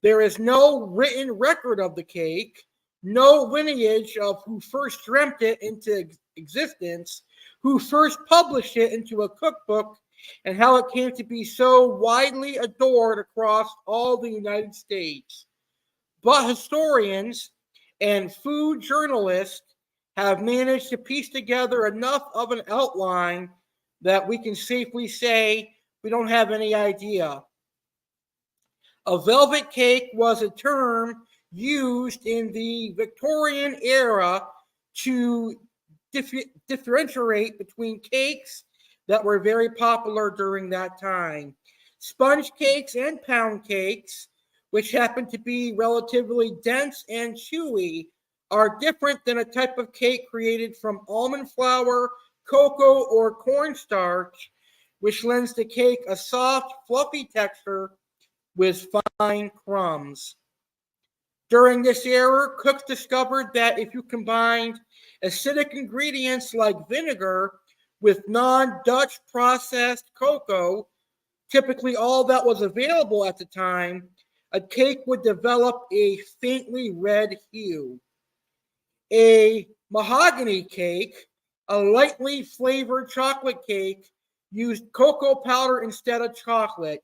There is no written record of the cake, no lineage of who first dreamt it into existence, who first published it into a cookbook, and how it came to be so widely adored across all the United States. But historians and food journalists have managed to piece together enough of an outline that we can safely say we don't have any idea. A velvet cake was a term used in the Victorian era to differentiate between cakes that were very popular during that time. Sponge cakes and pound cakes, which happen to be relatively dense and chewy, are different than a type of cake created from almond flour, cocoa, or cornstarch, which lends the cake a soft, fluffy texture with fine crumbs. During this era, cooks discovered that if you combined acidic ingredients like vinegar with non-Dutch processed cocoa, typically all that was available at the time, a cake would develop a faintly red hue. A mahogany cake, a lightly flavored chocolate cake, used cocoa powder instead of chocolate.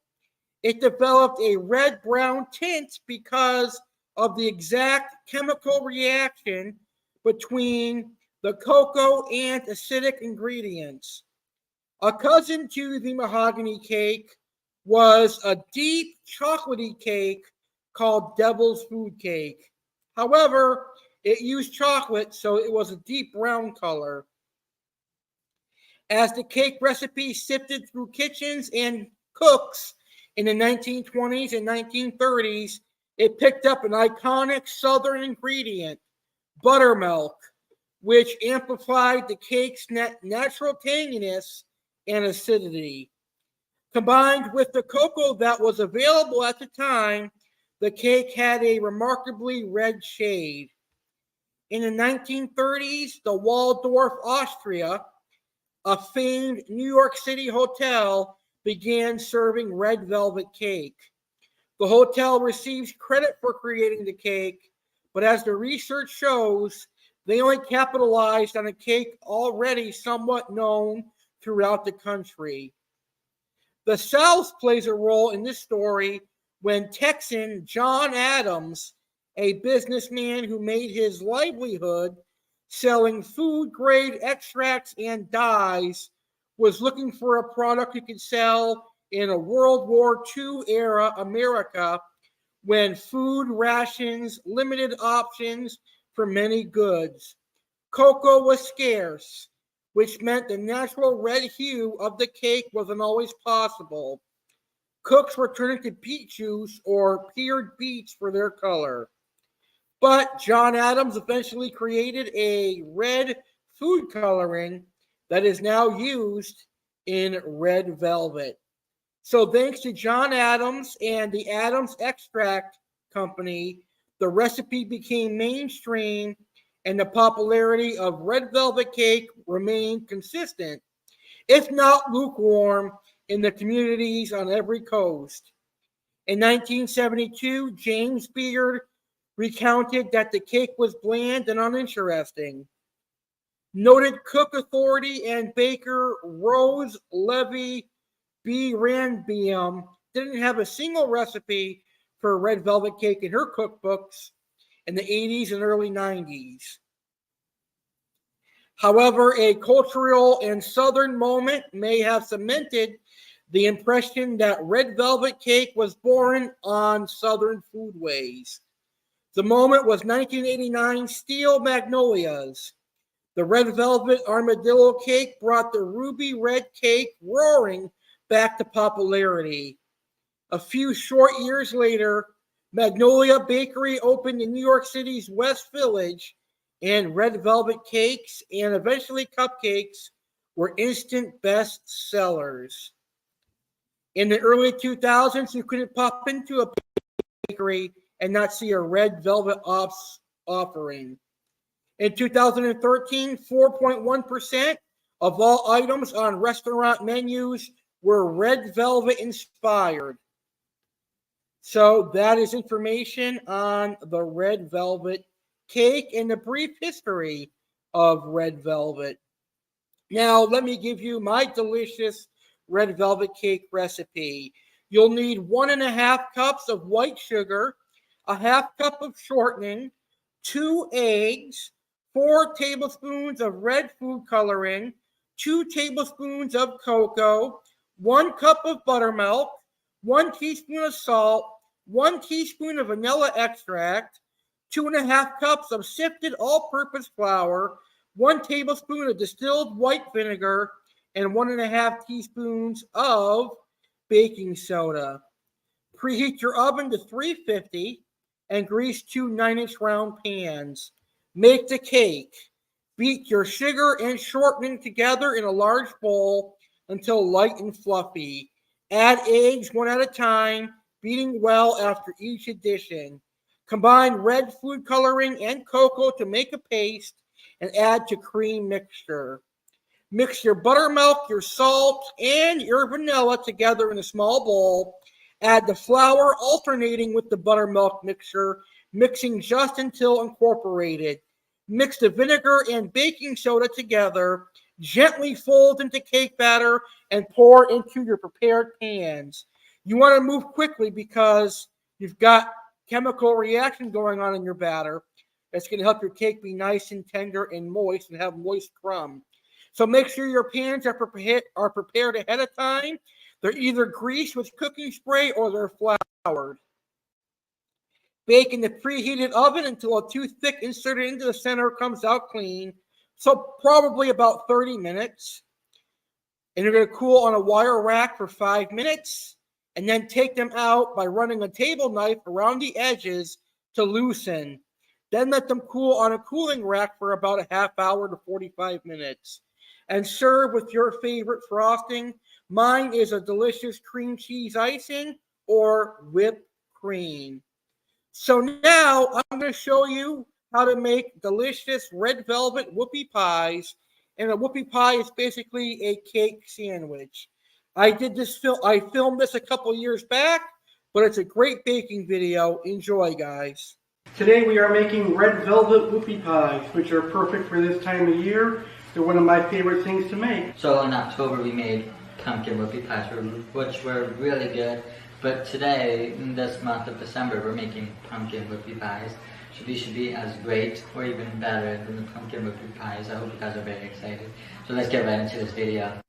It developed a red-brown tint because of the exact chemical reaction between the cocoa and acidic ingredients. A cousin to the mahogany cake was a deep chocolatey cake called Devil's Food Cake. However, it used chocolate, so it was a deep brown color. As the cake recipe sifted through kitchens and cooks in the 1920s and 1930s, it picked up an iconic southern ingredient, buttermilk, which amplified the cake's natural tanginess and acidity. Combined with the cocoa that was available at the time, the cake had a remarkably red shade. In the 1930s, the Waldorf Astoria, a famed New York City hotel, began serving red velvet cake. The hotel receives credit for creating the cake, but as the research shows, they only capitalized on a cake already somewhat known throughout the country. The South plays a role in this story when Texan John Adams, a businessman who made his livelihood selling food-grade extracts and dyes, was looking for a product he could sell in a World War II era America when food rations limited options for many goods. Cocoa was scarce, which meant the natural red hue of the cake wasn't always possible. Cooks were turning to beet juice or peeled beets for their color. But John Adams eventually created a red food coloring that is now used in red velvet. So thanks to John Adams and the Adams Extract Company, the recipe became mainstream and the popularity of red velvet cake remained consistent, if not lukewarm, in the communities on every coast. In 1972, James Beard recounted that the cake was bland and uninteresting. Noted cook authority and baker Rose Levy B. Ranbium didn't have a single recipe for red velvet cake in her cookbooks in the 80s and early 90s. However, a cultural and southern moment may have cemented the impression that red velvet cake was born on southern foodways. The moment was 1989 Steel Magnolias. The red velvet armadillo cake brought the ruby red cake roaring back to popularity. A few short years later, Magnolia Bakery opened in New York City's West Village, and red velvet cakes and eventually cupcakes were instant best sellers. In the early 2000s, you couldn't pop into a bakery and not see a red velvet offering. In 2013, 4.1% of all items on restaurant menus were red velvet inspired. So that is information on the red velvet cake and the brief history of red velvet. Now, let me give you my delicious red velvet cake recipe. You'll need 1.5 cups of white sugar, a 1/2 cup of shortening, 2 eggs, 4 tablespoons of red food coloring, 2 tablespoons of cocoa, 1 cup of buttermilk, 1 teaspoon of salt, 1 teaspoon of vanilla extract, 2.5 cups of sifted all-purpose flour, 1 tablespoon of distilled white vinegar, and 1.5 teaspoons of baking soda. Preheat your oven to 350 and grease 2 9-inch round pans. Make the cake. Beat your sugar and shortening together in a large bowl until light and fluffy. Add eggs one at a time, beating well after each addition. Combine red food coloring and cocoa to make a paste and add to cream mixture. Mix your buttermilk, your salt, and your vanilla together in a small bowl. Add the flour alternating with the buttermilk mixture, mixing just until incorporated. Mix the vinegar and baking soda together. Gently fold into cake batter and pour into your prepared pans. You want to move quickly because you've got chemical reaction going on in your batter. That's going to help your cake be nice and tender and moist and have moist crumb. So make sure your pans are prepared ahead of time. They're either greased with cooking spray or they're floured. Bake in the preheated oven until a toothpick inserted into the center comes out clean. So probably about 30 minutes. And you're going to cool on a wire rack for 5 minutes. And then take them out by running a table knife around the edges to loosen. Then let them cool on a cooling rack for about a half hour to 45 minutes. And serve with your favorite frosting. Mine is a delicious cream cheese icing or whipped cream. So now I'm going to show you how to make delicious red velvet whoopie pies. And a whoopie pie is basically a cake sandwich. I filmed this a couple years back, but it's a great baking video. Enjoy, guys. Today we are making red velvet whoopie pies, which are perfect for this time of year. They're one of my favorite things to make. So in October we made pumpkin whoopie pies, which were really good. But today, in this month of December, we're making pumpkin whoopie pies. So these should be as great or even better than the pumpkin whoopie pies. I hope you guys are very excited. So let's get right into this video.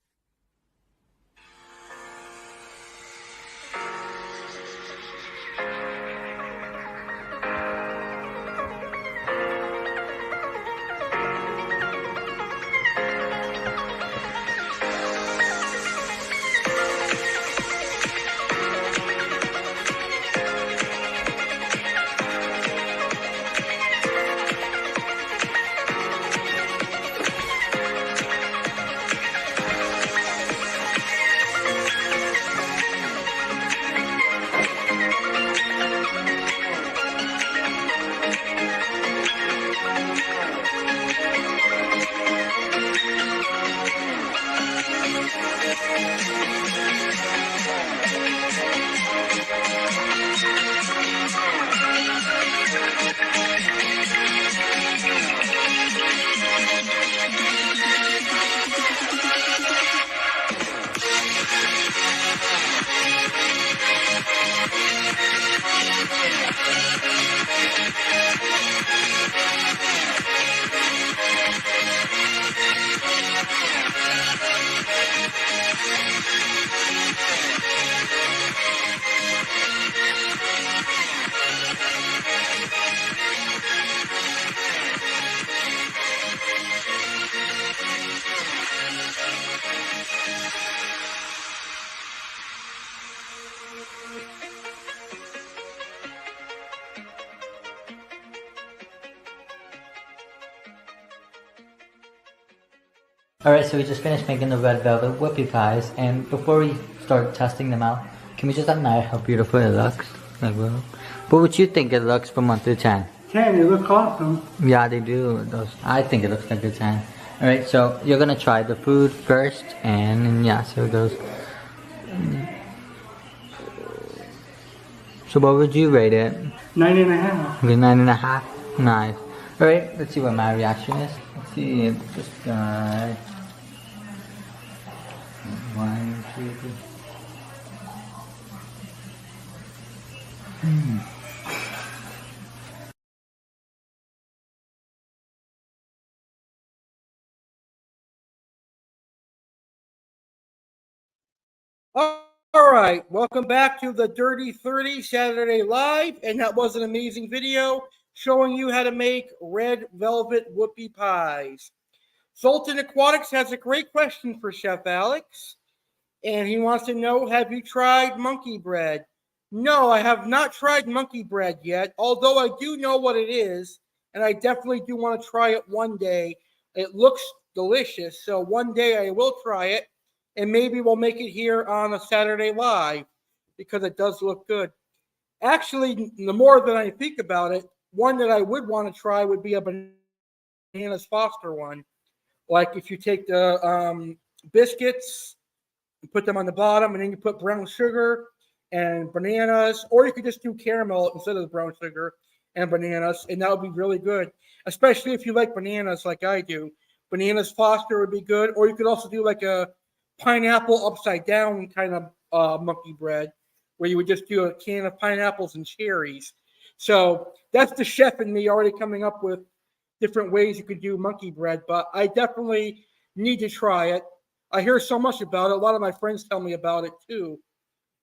Alright, so we just finished making the red velvet whoopie pies, and before we start testing them out, can we just admire how beautiful it looks? Like, well, what would you think it looks from 1 to 10? 10, they look awesome. Yeah, they do. I think it looks like a 10. Alright, so you're gonna try the food first, and yeah, so it goes. So what would you rate it? 9.5. Okay, 9.5. Nice. Alright, let's see what my reaction is. Let's see if this guy. 1, 2, 3. All right, welcome back to the Dirty 30 Saturday Live, and that was an amazing video showing you how to make red velvet whoopie pies. Sultan Aquatics has a great question for Chef Alex, and he wants to know, have you tried monkey bread? No, I have not tried monkey bread yet, although I do know what it is, and I definitely do want to try it one day. It looks delicious, so one day I will try it, and maybe we'll make it here on a Saturday Live, because it does look good. Actually, the more that I think about it, one that I would want to try would be a Bananas Foster one. Like if you take the biscuits, you put them on the bottom, and then you put brown sugar and bananas, or you could just do caramel instead of the brown sugar and bananas, and that would be really good, especially if you like bananas like I do. Bananas Foster would be good, or you could also do like a pineapple upside down kind of monkey bread, where you would just do a can of pineapples and cherries. So that's the chef in me already coming up with different ways you could do monkey bread, but I definitely need to try it. I hear so much about it. A lot of my friends tell me about it too.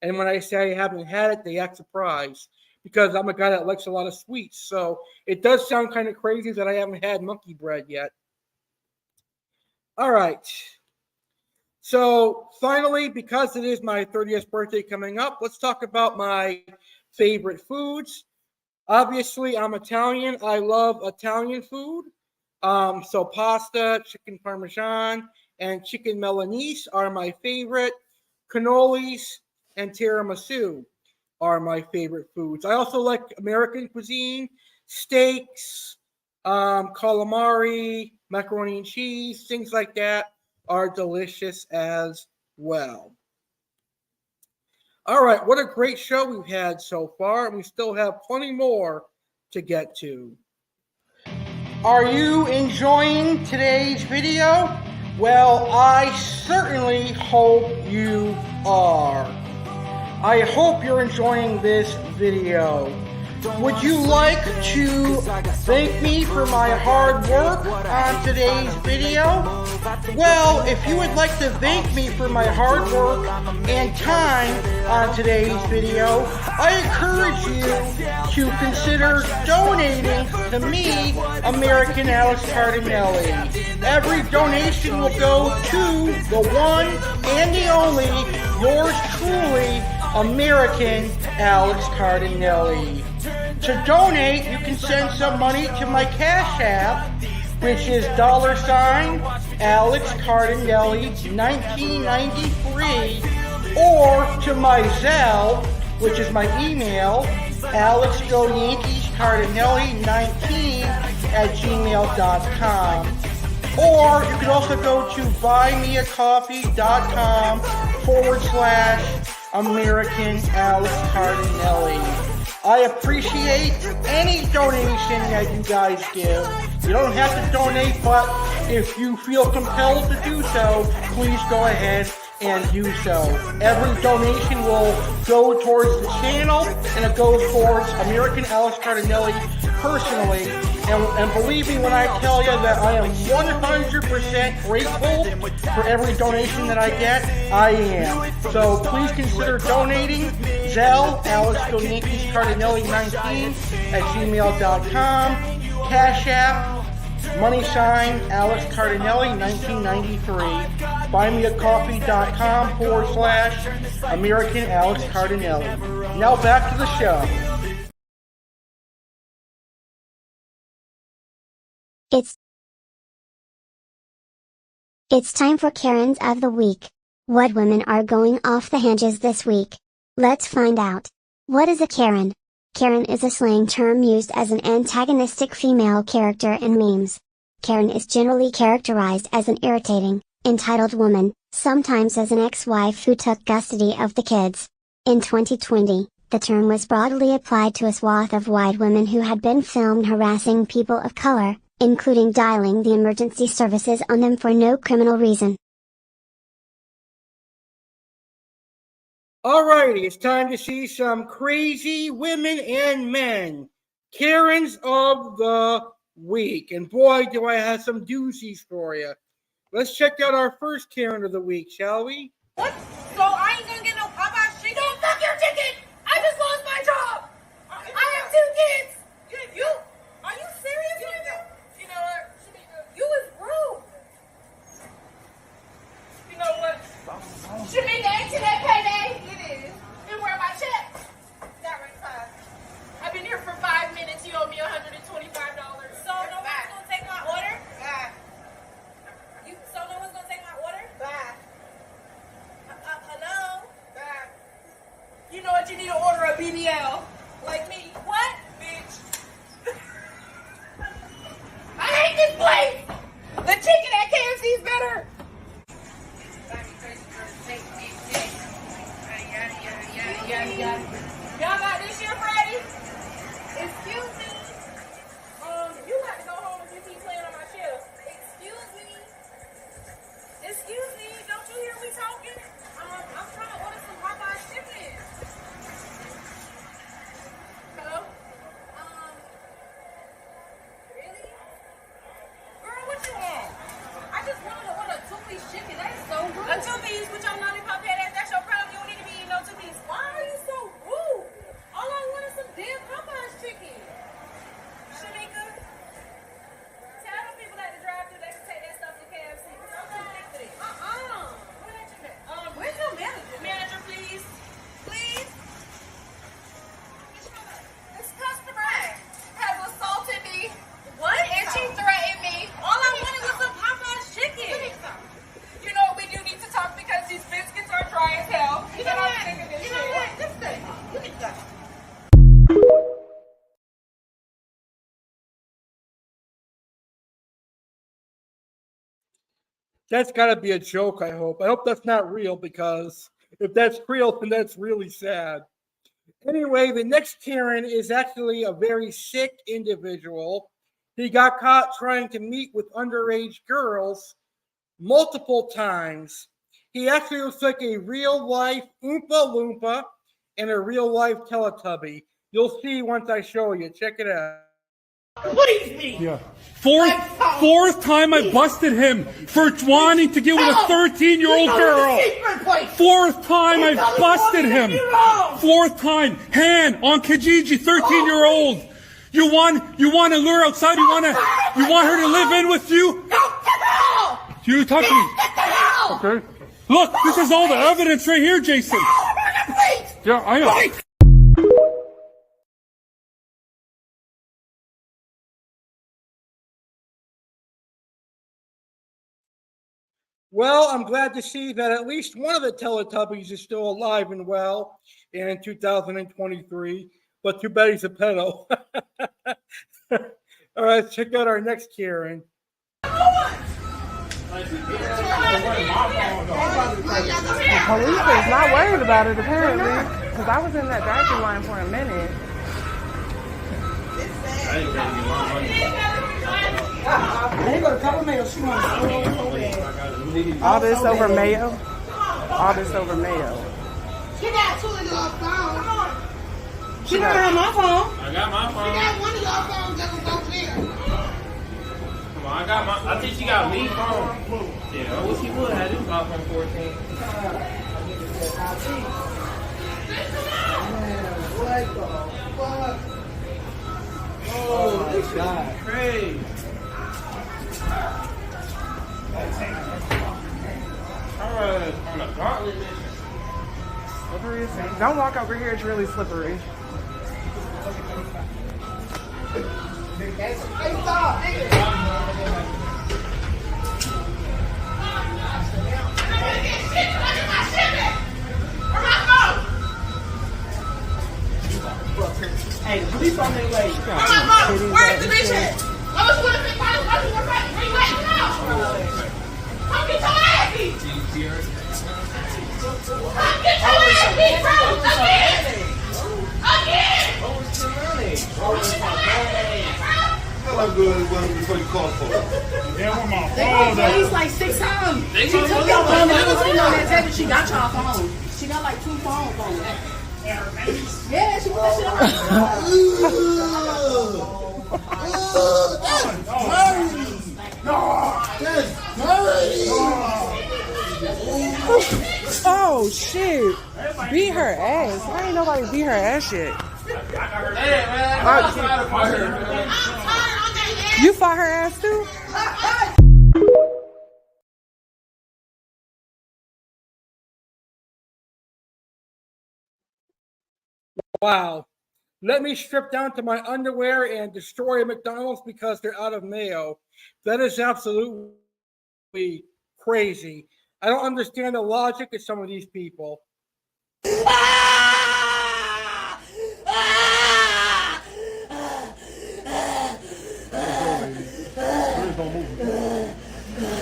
And when I say I haven't had it, they act surprised, because I'm a guy that likes a lot of sweets. So it does sound kind of crazy that I haven't had monkey bread yet. All right. So finally, because it is my 30th birthday coming up, let's talk about my favorite foods. Obviously, I'm Italian. I love Italian food. So pasta, chicken parmesan, and chicken Milanese are my favorite. Cannolis and tiramisu are my favorite foods. I also like American cuisine, steaks, calamari, macaroni and cheese, things like that are delicious as well. All right, what a great show we've had so far, and we still have plenty more to get to. Are you enjoying today's video? Well, I certainly hope you are. I hope you're enjoying this video. Would you like to thank me for my hard work on today's video? Well, if you would like to thank me for my hard work and time on today's video, I encourage you to consider donating to me, American Alex Cardinale. Every donation will go to the one and the only, yours truly, American Alex Cardinale. To donate, you can send some money to my Cash App, which is $Alex Cardinale 1993, or to my Zelle, which is my email, alexgoyankeescardinale19@gmail.com. Or you can also go to buymeacoffee.com/American Alex Cardinale. I appreciate any donation that you guys give. You don't have to donate, but if you feel compelled to do so, please go ahead and do so. Every donation will go towards the channel, and it goes towards American Alex Cardinale personally. And believe me when I tell you that I am 100% grateful for every donation that I get. I am. So please consider donating. Zelle, alexgoyankeescardinale19@gmail.com. Cash App, $Alex Cardinale 1993. buymeacoffee.com/American Alex Cardinale. Now back to the show. It's time for Karens of the Week. What women are going off the hinges this week? Let's find out. What is a Karen? Karen is a slang term used as an antagonistic female character in memes. Karen is generally characterized as an irritating, entitled woman, sometimes as an ex-wife who took custody of the kids. In 2020, the term was broadly applied to a swath of white women who had been filmed harassing people of color, including dialing the emergency services on them for no criminal reason. Alrighty, it's time to see some crazy women and men. Karens of the Week. And boy, do I have some doozies for you. Let's check out our first Karen of the Week, shall we? What? So I ain't gonna get no Popeye's chicken? No, fuck your chicken! I just lost my job! I have 2 kids! You? Are you serious? You know what? You is rude. You know what? Shamika, ain't today payday? It is. And where my check? That right side. I've been here for 5 minutes. You owe me $125. So no one's gonna take my order? Bye. So no one's gonna take my order? Bye. Hello? Bye. You know what? You need to order a BBL. Like me. What? Bitch. I hate this place! The chicken at KFC is better! Y'all got this shit ready? Excuse me. You got to go home if you keep playing on my shelf. Excuse me. Excuse me. Don't you hear me talking? I'm trying to order some Popeye's chicken. Hello? Really? Girl, what you want? I just wanted to order a 2-piece chicken. That is so rude. A 2-piece with your lollipop head ass. That's your problem. You don't need to be eating no 2-piece. Why are you so rude? All I want is some damn Popeye's chicken. Shamika, tell the people at the drive-thru they can take that stuff to KFC. I'm too thick for this. Where's your manager? Manager, please. Please. This customer has assaulted me. What? And she threatened me. All I wanted was some Popeye's chicken. You know what? We do need to talk because these biscuits are dry as hell. You know what? You know what? Just stay. You need to go. That's got to be a joke, I hope. I hope that's not real because If that's real, then that's really sad. Anyway, the next Karen is actually a very sick individual. He got caught trying to meet with underage girls multiple times. He actually looks like a real-life Oompa Loompa and a real-life Teletubby. You'll see once I show you. Check it out. Please me. Yeah. Fourth time I busted him for wanting to get with a 13-year-old girl. Fourth time I busted him. Fourth time. Hand on Kijiji, 13-year-old. You want to lure outside? You want her to live in with you? No, get the hell! You talk to me. Get the hell! Okay. Look, this is all the evidence right here, Jason. Please! Yeah, I know. Please. Well, I'm glad to see that at least one of the Teletubbies is still alive and well in 2023, but too bad he's a pedo. All right, check out our next Karen. The police is not worried about it, apparently, because I was in that drive-thru line for a minute. All this over mayo? All this over mayo. She got two of your phones. She don't have my phone. I got my phone. She got one of your phones that was over there. Come on, I think she got me phone. Yeah, I wish she would have this iPhone 14. What the fuck? Oh my God. Crazy. On a gauntlet mission. Slippery as heck. Don't walk over here, it's really slippery. Hey, stop, nigga. Hey, the police on their way. Where's the bitch at? I was going to pick my where you at now? Come get your ass beat. Come get your ass beat, bro. Again. How good it was before you called for it? Yeah, where my They phone called police like 6 times. She took your phone. I was sitting on that table. She got your phone. She got like 2 phones on her. Yeah, she put that shit on her. Oh shit! Beat her ass. Why ain't nobody beat her ass yet? You fought her ass too? Wow. Let me strip down to my underwear and destroy a McDonald's because they're out of mayo. That is absolutely crazy. I don't understand the logic of some of these people.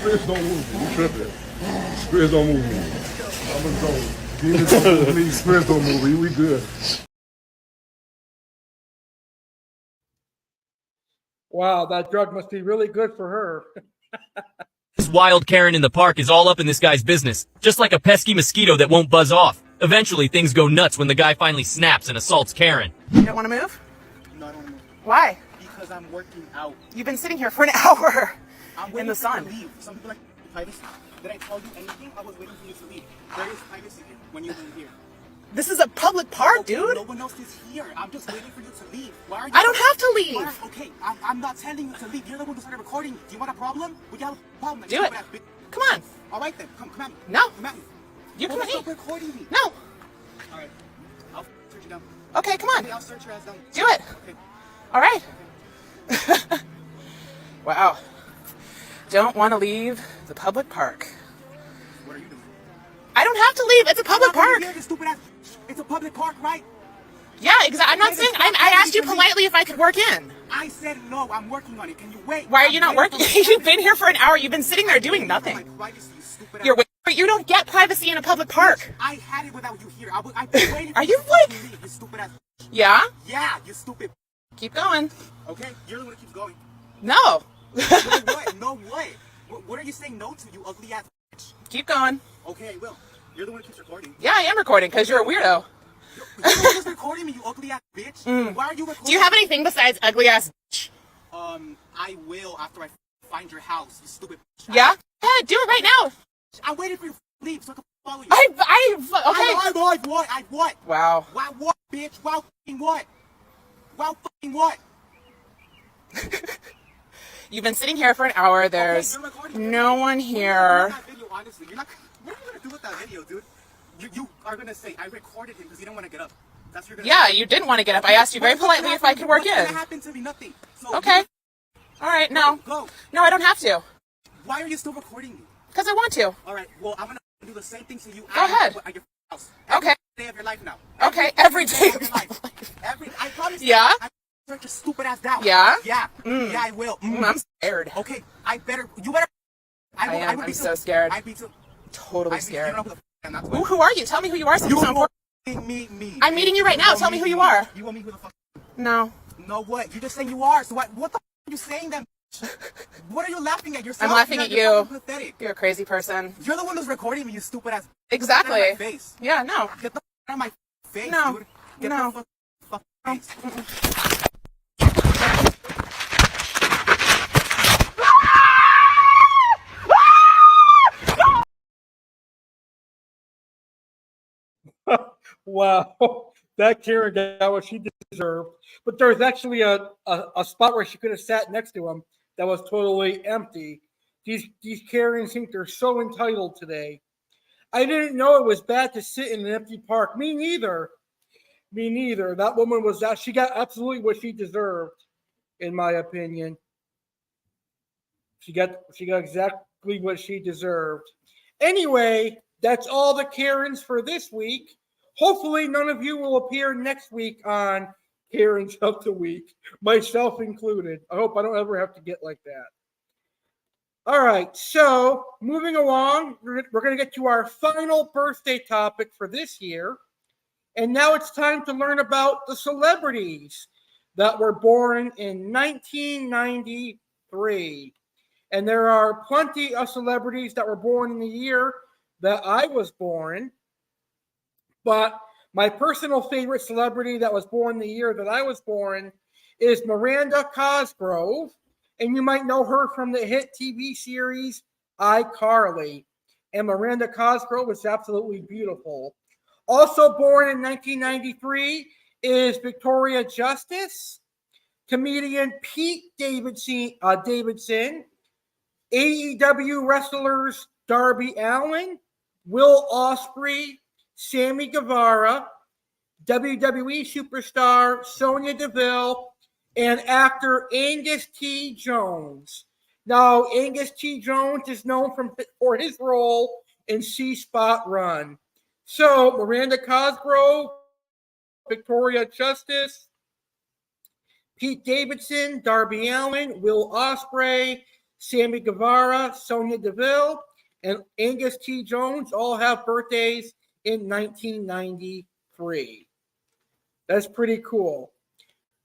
Spirits don't move. You tripping. Spirits don't move. I'm gonna go. Demons don't move. Please. Spirits don't move. We good. Wow, that drug must be really good for her. This wild Karen in the park is all up in this guy's business, just like a pesky mosquito that won't buzz off. Eventually, things go nuts when the guy finally snaps and assaults Karen. You don't want to move? No, I don't want to move. Why? Because I'm working out. You've been sitting here for an hour in the sun. To leave. Some people like privacy. Did I tell you anything? I was waiting for you to leave. There is privacy here when you're here. This is a public park, okay, dude. No one else is here. I'm just waiting for you to leave. Why are you? I don't have to leave. Okay, I'm not telling you to leave. You're the one who started recording. Do you want a problem? We got a problem. Do it. Come on. All right then. Come at me. No. Come at me. You come at me. Stop recording me. No. All right. I'll search you down. Okay, come on. Okay, I'll search your ass down. Do it. Okay. All right. Okay. Wow. Don't want to leave the public park. What are you doing? I don't have to leave. It's a public park. Here, you stupid ass. It's a public park, right? Yeah, exactly. I'm not saying. I asked you politely if I could work in. I said no. I'm working on it. Can you wait? Why are you not working? You've been here for an hour. You've been sitting there doing nothing. You're waiting. But you don't get privacy in a public park. I had it without you here. I've been waiting for Are you you to like... fucking leave, you stupid ass. Yeah? Yeah, you stupid. Keep going. Okay, you're the one that keeps going. No. No what? No what? What are you saying no to, you ugly ass bitch? Keep going. Okay, I will. You're the one that keeps recording. Yeah, I am recording because you're a weirdo. You're just recording me, you ugly ass bitch. Why are you recording? Do you have anything besides ugly ass bitch? I will after I find your house, you stupid bitch. Yeah? Yeah, do it right now. I waited for you to leave so I could follow you. Okay. I what? Wow. Wow, what, bitch? Wow, fucking what? Wow, fucking what? You've been sitting here for an hour. There's no one here. Video, honestly. What are you gonna do with that video, dude? You are gonna say I recorded him because you don't want to get up. That's what you're gonna Yeah, say. you didn't want to get up. I asked you very politely if I could work in. What's gonna happen to me? Nothing. So Okay. All right. No. Go. No, I don't have to. Why are you still recording me? Because I want to. All right. Well, I'm gonna do the same thing to you. Go ahead. At your house. Okay. Every day of your life now. Okay. Every day of your life. I promise. Yeah? I search your stupid ass down. Yeah? Yeah. Yeah, I will. I'm scared. Okay. You better. I am. would I'm be so too. scared. I'd be too. Totally scared. You don't know who the f I'm, that's why. Who are you? Tell me who you are. You so meet me. I'm meeting you right now. Tell me who you are. You want me who the fuck? No. No what? You just saying you are. So what the f are you saying then? What are you laughing at yourself? I'm laughing at You're you. pathetic. You're a crazy person. You're the one who's recording me, you stupid ass. Exactly. Get out of my face. Yeah, no. Get the f out of my face, No. dude. Get No. the fuck face. Wow, that Karen got what she deserved. But there was actually a spot where she could have sat next to him that was totally empty. These Karens think they're so entitled today. I didn't know it was bad to sit in an empty park. Me neither. That woman she got absolutely what she deserved, in my opinion. She got exactly what she deserved. Anyway, that's all the Karens for this week. Hopefully, none of you will appear next week on Karens of the Week, myself included. I hope I don't ever have to get like that. All right, so moving along, we're going to get to our final birthday topic for this year. And now it's time to learn about the celebrities that were born in 1993. And there are plenty of celebrities that were born in the year that I was born. But my personal favorite celebrity that was born the year that I was born is Miranda Cosgrove. And you might know her from the hit TV series iCarly. And Miranda Cosgrove is absolutely beautiful. Also born in 1993 is Victoria Justice, comedian Pete Davidson, AEW wrestlers Darby Allin, Will Ospreay, Sammy Guevara, WWE superstar Sonya Deville, and actor Angus T. Jones. Now, Angus T. Jones is known for his role in C-Spot Run. So, Miranda Cosgrove, Victoria Justice, Pete Davidson, Darby Allin, Will Ospreay, Sammy Guevara, Sonya Deville, and Angus T. Jones all have birthdays in 1993. That's pretty cool.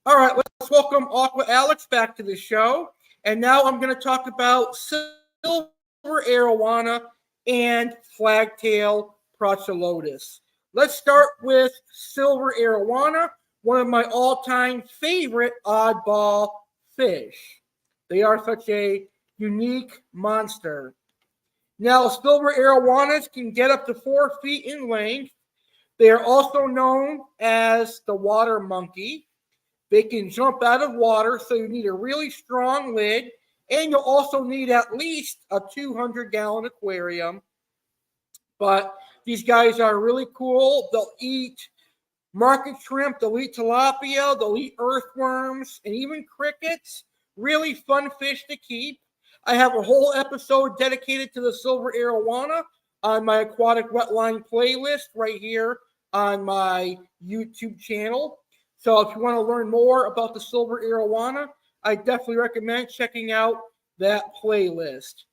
All right, let's welcome Aqua Alex back to the show. And now I'm going to talk about silver arowana and flagtail prochilodus. Let's start with silver arowana, one of my all-time favorite oddball fish. They are such a unique monster. Now, silver arowanas can get up to 4 feet in length. They are also known as the water monkey. They can jump out of water, so you need a really strong lid, and you'll also need at least a 200-gallon aquarium. But these guys are really cool. They'll eat market shrimp, they'll eat tilapia, they'll eat earthworms, and even crickets. Really fun fish to keep. I have a whole episode dedicated to the silver arowana on my aquatic wetline playlist right here on my YouTube channel. So if you want to learn more about the silver arowana, I definitely recommend checking out that playlist.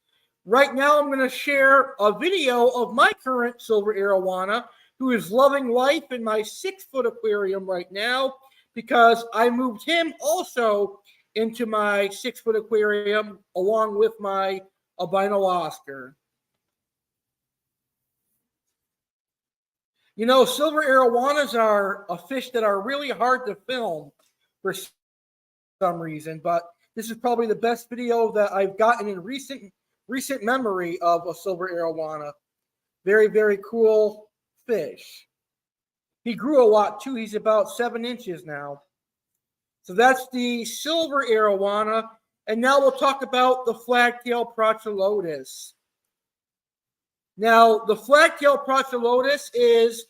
Right now, I'm going to share a video of my current silver arowana, who is loving life in my 6-foot aquarium right now, because I moved him also into my 6-foot aquarium along with my albino Oscar. You know, silver arowanas are a fish that are really hard to film for some reason, but this is probably the best video that I've gotten in recent memory of a silver arowana. Very, very cool fish. He grew a lot too. He's about 7 inches now. So that's the silver arowana. And now we'll talk about the flagtail prochilodus. Now, the flagtail prochilodus is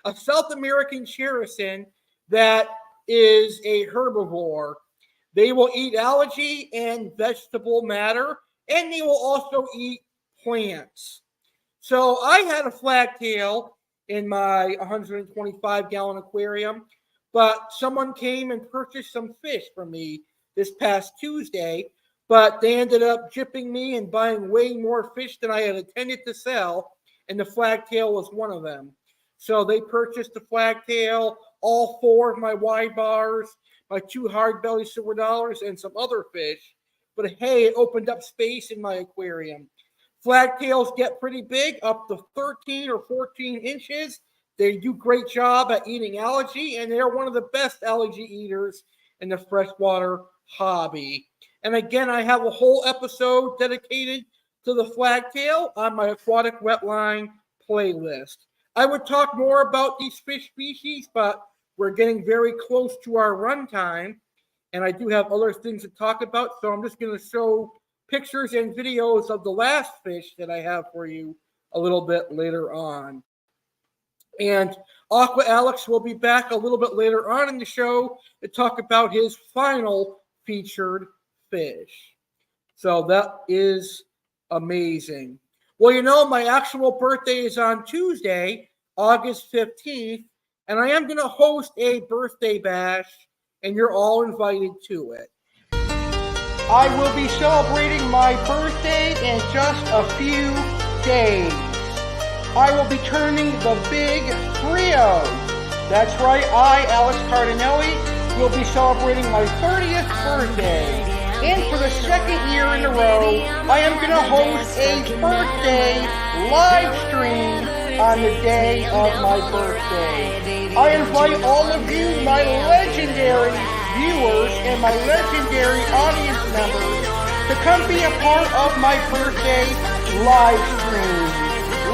a South American chericin that is a herbivore. They will eat algae and vegetable matter, and they will also eat plants. So I had a flagtail in my 125-gallon aquarium, but someone came and purchased some fish from me this past Tuesday, but they ended up gypping me and buying way more fish than I had intended to sell, and the flagtail was one of them. So they purchased the flagtail, all 4 of my wide bars, my 2 hard belly silver dollars, and some other fish. But hey, it opened up space in my aquarium. Flagtails get pretty big, up to 13 or 14 inches. They do a great job at eating algae, and they're one of the best algae eaters in the freshwater hobby. And again, I have a whole episode dedicated to the flagtail on my aquatic wetline playlist. I would talk more about these fish species, but we're getting very close to our run time, and I do have other things to talk about, so I'm just going to show pictures and videos of the last fish that I have for you a little bit later on. And Aqua Alex will be back a little bit later on in the show to talk about his final featured fish. So that is amazing. Well, you know, my actual birthday is on Tuesday, August 15th, and I am going to host a birthday bash, and you're all invited to it. I will be celebrating my birthday in just a few days. I will be turning the big 30. That's right, I, Alex Cardinale, will be celebrating my 30th birthday. And for the 2nd year in a row, I am going to host a birthday live stream on the day of my birthday. I invite all of you, my legendary viewers and my legendary audience members, to come be a part of my birthday live stream.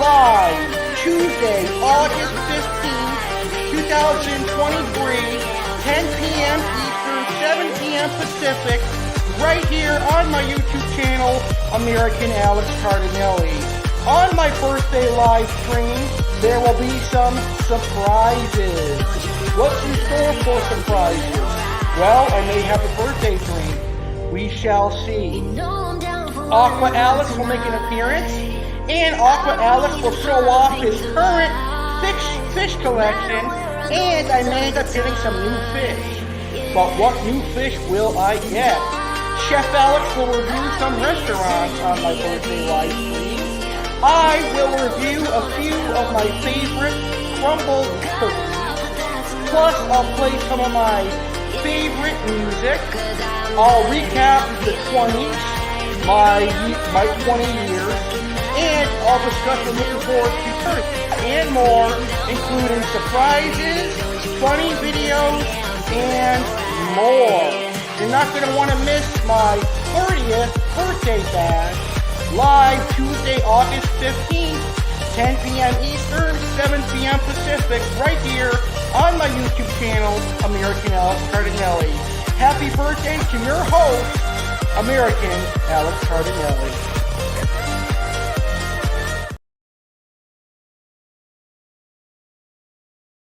Live, Tuesday, August 15th, 2023, 10 p.m. Eastern, 7 p.m. Pacific, right here on my YouTube channel, American Alex Cardinale. On my birthday live stream, there will be some surprises. What's in store for surprises? Well, I may have a birthday dream. We shall see. Aqua Alex will make an appearance, and Aqua Alex will show off his current fish collection, and I may end up getting some new fish. But what new fish will I get? Chef Alex will review some restaurants on my birthday live stream. I will review a few of my favorite crumble cookies. Plus, I'll play some of my favorite music. I'll recap the 20s, my 20 years, and I'll discuss the looking forward to first and more, including surprises, funny videos, and more. You're not going to want to miss my 30th birthday bash, live Tuesday, August 15th, 10 p.m. Eastern, 7 p.m. Pacific, right here on my YouTube channel, American Alex Cardinale. Happy birthday to your host, American Alex Cardinale.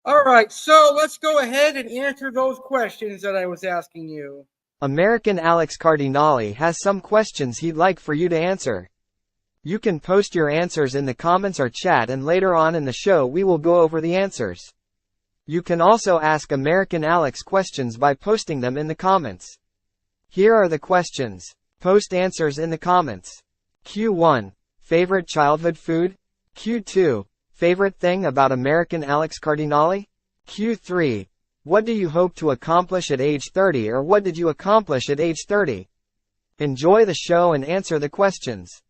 All right, so let's go ahead and answer those questions that I was asking you. American Alex Cardinale has some questions he'd like for you to answer. You can post your answers in the comments or chat, and later on in the show we will go over the answers. You can also ask American Alex questions by posting them in the comments. Here are the questions. Post answers in the comments. Q1. Favorite childhood food? Q2. Favorite thing about American Alex Cardinale? Q3. What do you hope to accomplish at age 30, or what did you accomplish at age 30? Enjoy the show and answer the questions.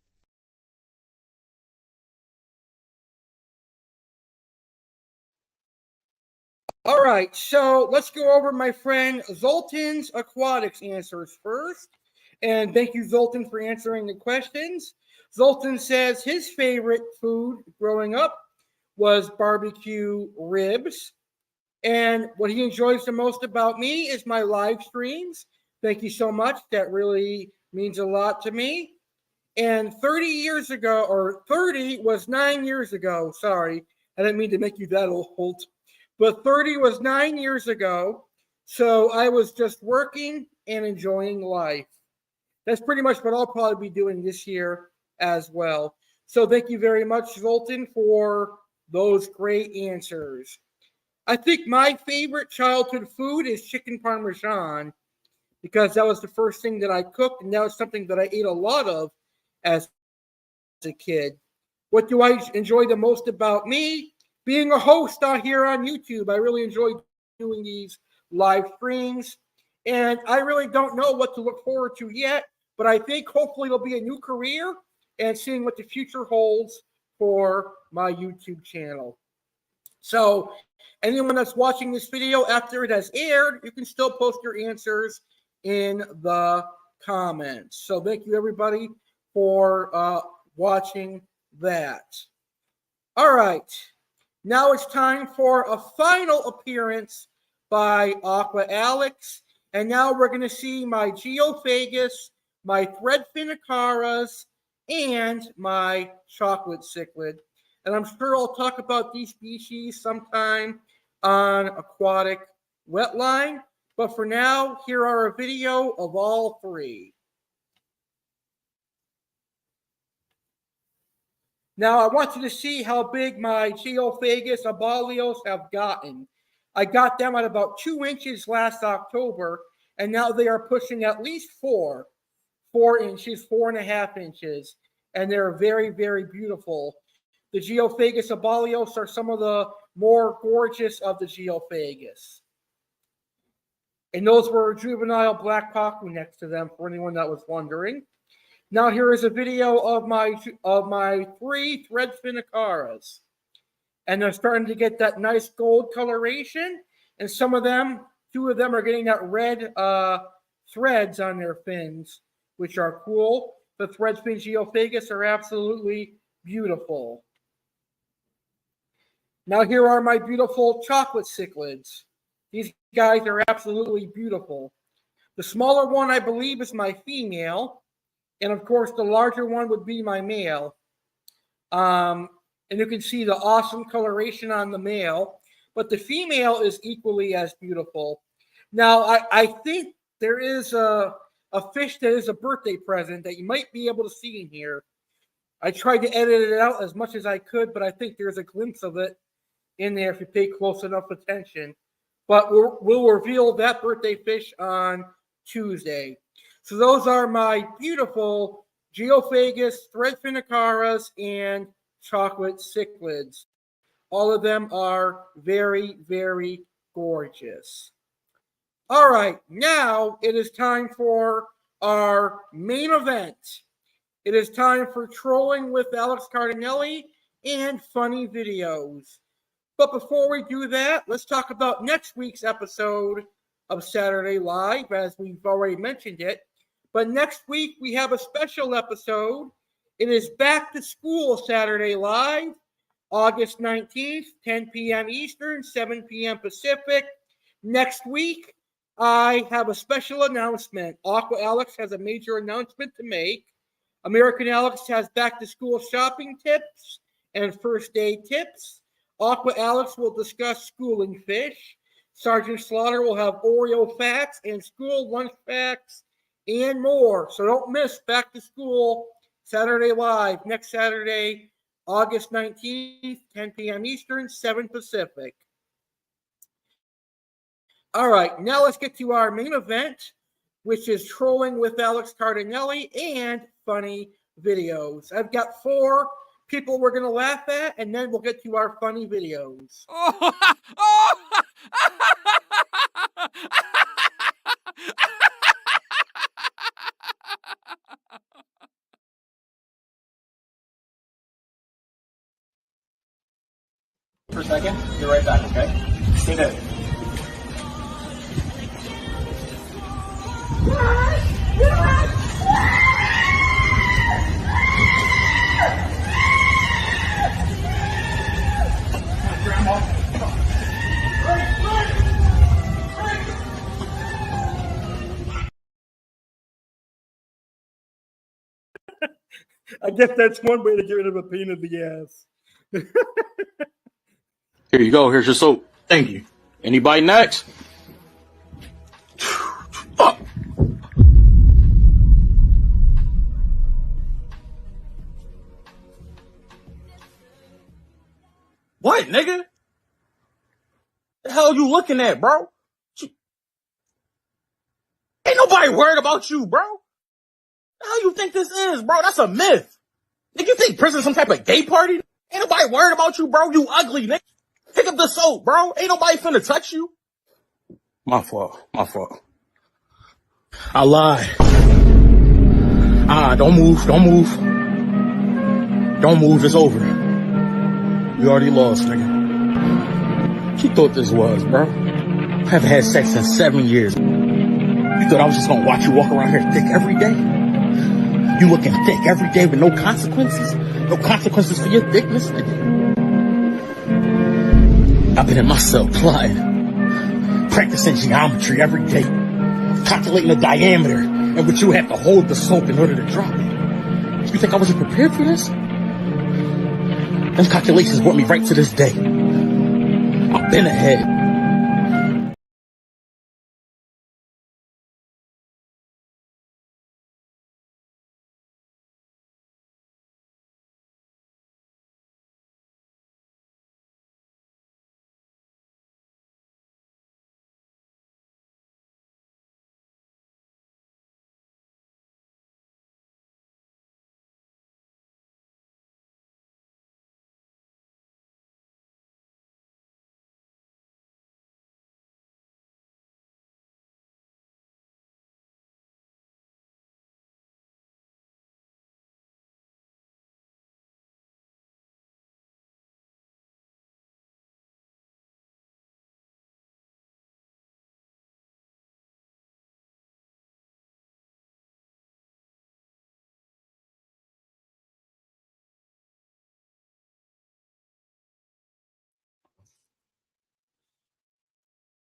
All right, so let's go over my friend Zoltan's aquatics answers first. And thank you, Zoltan, for answering the questions. Zoltan says his favorite food growing up was barbecue ribs. And what he enjoys the most about me is my live streams. Thank you so much. That really means a lot to me. And 30 years ago, or 30 was 9 years ago. Sorry, I didn't mean to make you that old. But 30 was 9 years ago. So I was just working and enjoying life. That's pretty much what I'll probably be doing this year as well. So thank you very much, Zoltan, for those great answers. I think my favorite childhood food is chicken parmesan, because that was the first thing that I cooked, and that was something that I ate a lot of as a kid. What do I enjoy the most about me? Being a host out here on YouTube. I really enjoy doing these live streams, and I really don't know what to look forward to yet, but I think hopefully it'll be a new career and seeing what the future holds for my YouTube channel. So anyone that's watching this video after it has aired, you can still post your answers in the comments. So thank you, everybody, for watching that. All right. Now it's time for a final appearance by Aqua Alex. And now we're going to see my geophagus, my threadfin acaras, and my chocolate cichlid. And I'm sure I'll talk about these species sometime on Aquatic Wetline. But for now, here are a video of all three. Now, I want you to see how big my geophagus abalios have gotten. I got them at about 2 inches last October, and now they are pushing at least 4 inches, 4.5 inches, and they're very, very beautiful. The geophagus abalios are some of the more gorgeous of the geophagus. And those were juvenile black pacu next to them, for anyone that was wondering. Now here is a video of my 3 threadfin acaras. And they're starting to get that nice gold coloration. And some of them, 2 of them are getting that red threads on their fins, which are cool. The threadfin geophagus are absolutely beautiful. Now here are my beautiful chocolate cichlids. These guys are absolutely beautiful. The smaller one, I believe, is my female. And of course, the larger one would be my male. And you can see the awesome coloration on the male. But the female is equally as beautiful. Now, I think there is a fish that is a birthday present that you might be able to see in here. I tried to edit it out as much as I could, but I think there's a glimpse of it in there if you pay close enough attention. But we'll reveal that birthday fish on Tuesday. So those are my beautiful geophagus, threadfin acaras, and chocolate cichlids. All of them are very, very gorgeous. All right, now it is time for our main event. It is time for Trolling with Alex Cardinale and funny videos. But before we do that, let's talk about next week's episode of Saturday Live, as we've already mentioned it. But next week, we have a special episode. It is Back to School Saturday Live, August 19th, 10 p.m. Eastern, 7 p.m. Pacific. Next week, I have a special announcement. Aqua Alex has a major announcement to make. American Alex has back to school shopping tips and first aid tips. Aqua Alex will discuss schooling fish. Sergeant Slaughter will have Oreo facts and school lunch facts and more. So don't miss Back to School Saturday Live next Saturday, August 19th, 10 p.m. Eastern, 7 Pacific. All right, now let's get to our main event, which is Trolling with Alex Cardinale and funny videos. I've got 4 people we're going to laugh at, and then we'll get to our funny videos. For a second, you're right back, okay? Stay there. I guess that's one way to get rid of a pain in the ass. Here you go. Here's your soap. Thank you. Anybody next? What, nigga? The hell you looking at, bro? Ain't nobody worried about you, bro. The hell you think this is, bro? That's a myth. Nigga, you think prison's some type of gay party? Ain't nobody worried about you, bro. You ugly, nigga. Pick up the soap, bro. Ain't nobody finna touch you. My fault. My fault. I lied. Don't move. Don't move. Don't move. It's over. You already lost, nigga. What you thought this was, bro? I haven't had sex in 7 years. You thought I was just gonna watch you walk around here thick every day? You looking thick every day with no consequences? No consequences for your thickness, nigga? I've been in my cell plotting, practicing geometry every day, calculating the diameter and what you have to hold the soap in order to drop it. You think I wasn't prepared for this? Them calculations brought me right to this day. I've been ahead.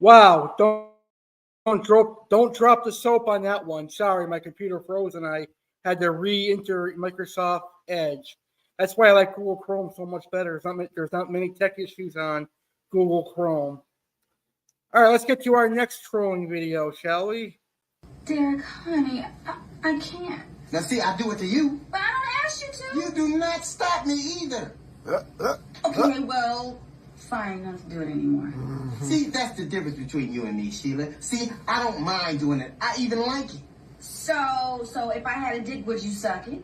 Wow, don't drop the soap on that one. Sorry, my computer froze and I had to re-enter Microsoft Edge. That's why I like Google Chrome so much better. There's not many tech issues on Google Chrome. All right, let's get to our next trolling video, shall we? Derek, honey, I can't. Now see, I do it to you. But I don't ask you to. You do not stop me either. Okay, well, fine, not to do it anymore. See, that's the difference between you and me, Sheila. See, I don't mind doing it. I even like it. So if I had a dick, would you suck it?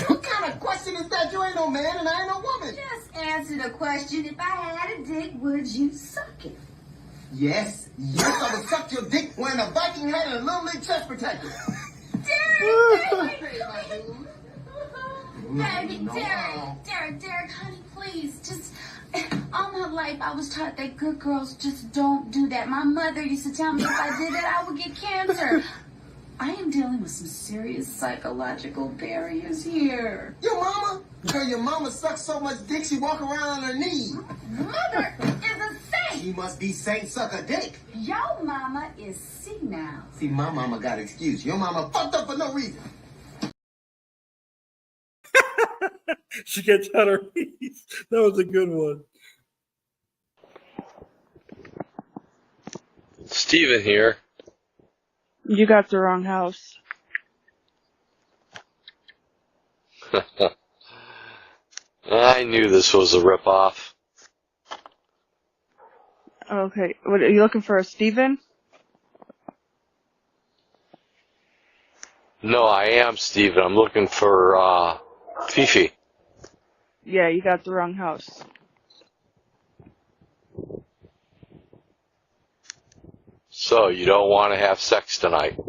What kind of question is that? You ain't no man and I ain't no woman. Just answer the question. If I had a dick, would you suck it? Yes. Yes, I would suck your dick wearing a Viking hat and a little league chest protector. Derek, Derek, honey, please, just, all my life I was taught that good girls just don't do that. My mother used to tell me if I did that, I would get cancer. I am dealing with some serious psychological barriers here. Your mama? Girl, your mama sucks so much dick she walk around on her knees. Mother is a saint. She must be saint suck a dick. Your mama is senile. See, my mama got excuse. Your mama fucked up for no reason. She gets on her knees. That was a good one. Steven here. You got the wrong house. I knew this was a ripoff. Okay, what are you looking for, a Steven? No, I am, Steven. I'm looking for, Fifi. Yeah, you got the wrong house. So, you don't want to have sex tonight?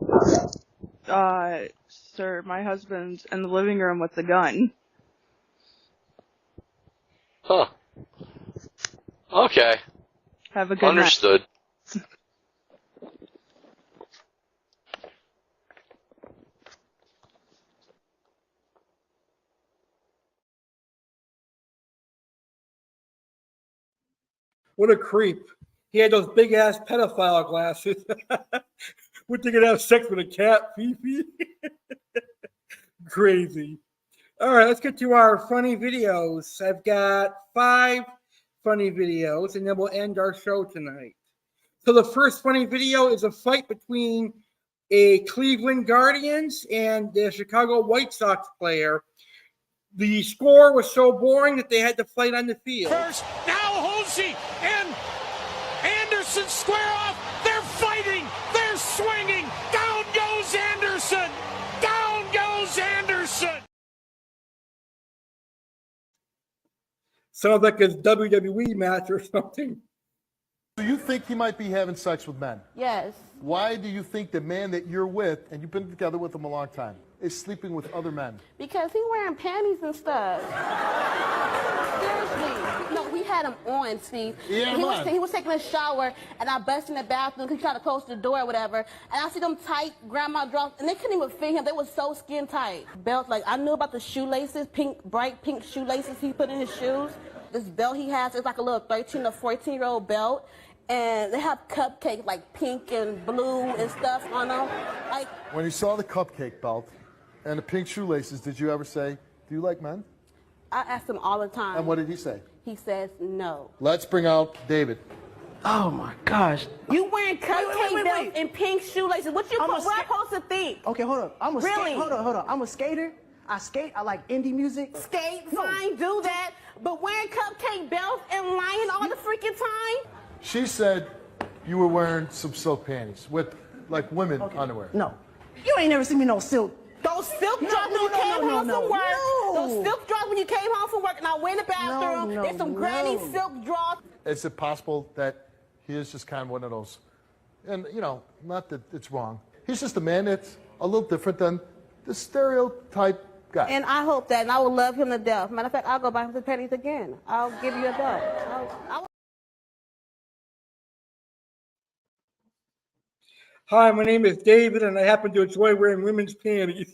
Sir, my husband's in the living room with the gun. Huh. Okay. Have a good Understood. night. What a creep. He had those big ass pedophile glasses. We're thinking have sex with a cat, Fifi. Crazy. All right, let's get to our funny videos. I've got 5 funny videos, and then we'll end our show tonight. So the first funny video is a fight between a Cleveland Guardians and the Chicago White Sox player. The score was so boring that they had to fight on the field. First, now Hosey and Anderson square off. They're fighting. They're swinging. Down goes Anderson. Down goes Anderson. Sounds like a WWE match or something. Do you think he might be having sex with men? Yes. Why do you think the man that you're with, and you've been together with him a long time, is sleeping with other men? Because he wearing panties and stuff. Seriously. No, we had him on, Steve. Yeah, He was taking a shower, and I busted in the bathroom because he tried to close the door or whatever. And I see them tight grandma drawers, and they couldn't even fit him. They were so skin tight. Belt, like, I knew about the shoelaces, bright pink shoelaces he put in his shoes. This belt he has is like a little 13 or 14-year-old belt. And they have cupcakes like pink and blue and stuff on them. Like, when you saw the cupcake belt and the pink shoelaces, did you ever say, do you like men? I ask him all the time. And what did he say? He says no. Let's bring out David. Oh my gosh. You wearing cupcake belts and pink shoelaces. What am I supposed to think? Okay, hold up. I'm a Really? Hold on. I'm a skater. I skate. I like indie music. Skate, fine, do that. But wearing cupcake belts and lying all the freaking time? She said you were wearing some silk panties with, like, women underwear. No. You ain't never seen me no silk. Those silk drawers when you came home from work. Those silk drawers when you came home from work and I went in the bathroom. There's some granny silk drawers. Is it possible that he is just kind of one of those, and, you know, not that it's wrong. He's just a man that's a little different than the stereotype guy. And I hope that, and I will love him to death. Matter of fact, I'll go buy him some panties again. I'll give you a dog. Hi, my name is David, and I happen to enjoy wearing women's panties.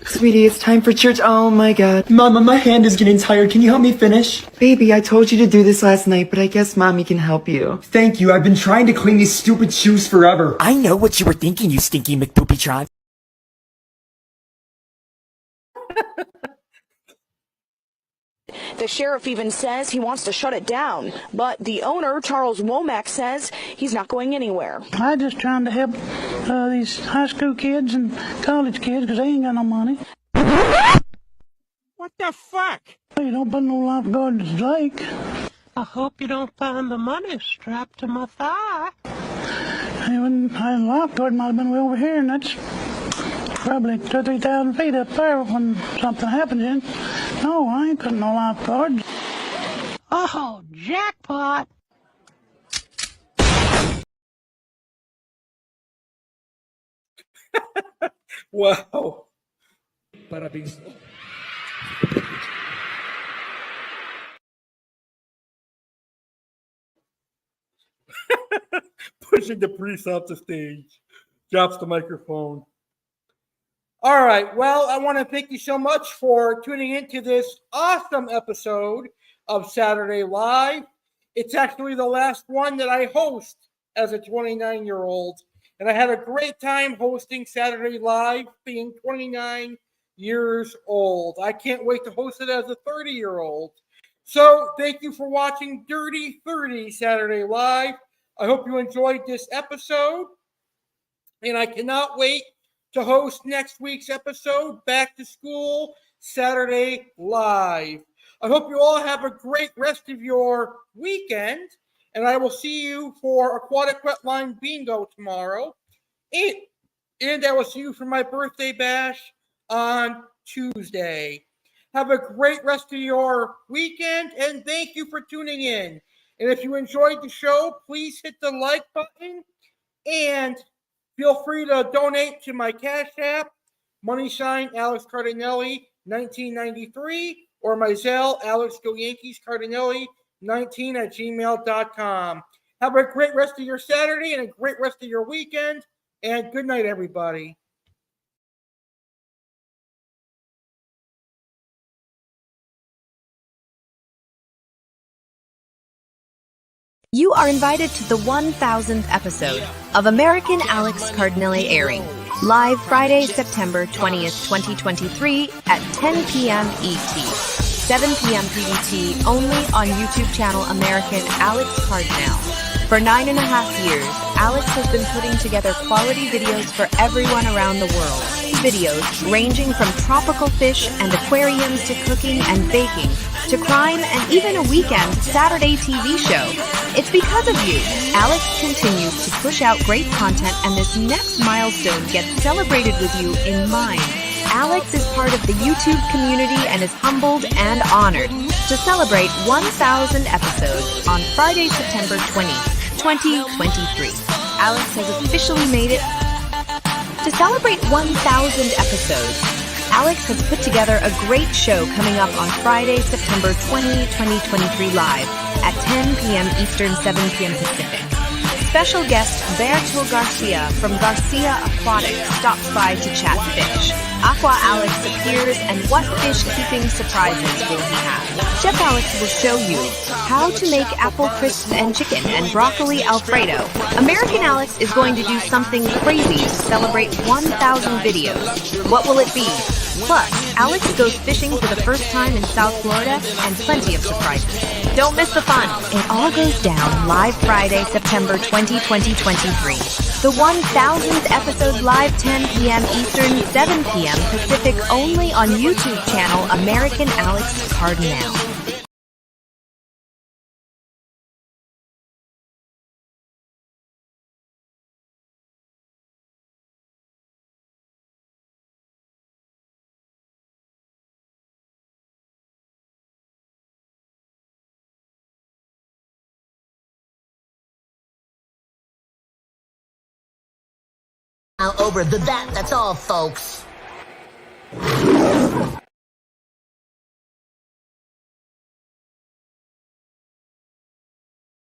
Sweetie, it's time for church. Oh my god. Mama, my hand is getting tired. Can you help me finish? Baby, I told you to do this last night, but I guess Mommy can help you. Thank you. I've been trying to clean these stupid shoes forever. I know what you were thinking, you stinky McPoopytron. The sheriff even says he wants to shut it down, but the owner, Charles Womack, says he's not going anywhere. I'm just trying to help these high school kids and college kids because they ain't got no money. What the fuck? You don't put no lifeguard in the lake. I hope you don't find the money strapped to my thigh. Even a lifeguard might have been way over here, and that's probably 2,000 or 3,000 feet up there when something happens. In. No, I ain't putting no lifeguard. Oh, jackpot! Wow. Parabéns. Pushing the priest off the stage. Drops the microphone. All right. Well, I want to thank you so much for tuning into this awesome episode of Saturday Live. It's actually the last one that I host as a 29-year-old. And I had a great time hosting Saturday Live, being 29 years old. I can't wait to host it as a 30-year-old. So thank you for watching Dirty 30 Saturday Live. I hope you enjoyed this episode. And I cannot wait to host next week's episode, Back to School Saturday Live. I hope you all have a great rest of your weekend. And I will see you for Aquatic Wetline Bingo tomorrow. And I will see you for my birthday bash on Tuesday. Have a great rest of your weekend, and thank you for tuning in. And if you enjoyed the show, please hit the like button, and feel free to donate to my Cash App, # Alex Cardinale 1993, or my Zelle, Alex Go Yankees Cardinale 19 at gmail.com. Have a great rest of your Saturday and a great rest of your weekend, and good night, everybody. You are invited to the 1000th episode of American Alex Cardinale airing, live Friday, September 20th, 2023 at 10 p.m. ET, 7 p.m. PDT, only on YouTube channel American Alex Cardinale. For 9.5 years, Alex has been putting together quality videos for everyone around the world. Videos ranging from tropical fish and aquariums to cooking and baking, to crime and even a weekend Saturday TV show. It's because of you, Alex continues to push out great content, and this next milestone gets celebrated with you in mind. Alex is part of the YouTube community and is humbled and honored to celebrate 1,000 episodes on Friday, September 20th, 2023. Alex has officially made it. To celebrate 1,000 episodes, Alex has put together a great show coming up on Friday, September 20, 2023 live at 10 p.m. Eastern, 7 p.m. Pacific. Special guest Berto Garcia from Garcia Aquatic stops by to chat fish. Aqua Alex appears, and what fish-keeping surprises will he have? Chef Alex will show you how to make apple crisp and chicken and broccoli Alfredo. American Alex is going to do something crazy to celebrate 1,000 videos. What will it be? Plus, Alex goes fishing for the first time in South Florida, and plenty of surprises. Don't miss the fun. It all goes down live Friday, September 20, 2023. The 1,000th episode live 10 p.m. Eastern, 7 p.m. Pacific, only on YouTube channel American Alex Cardinale. Now over the that's all, folks.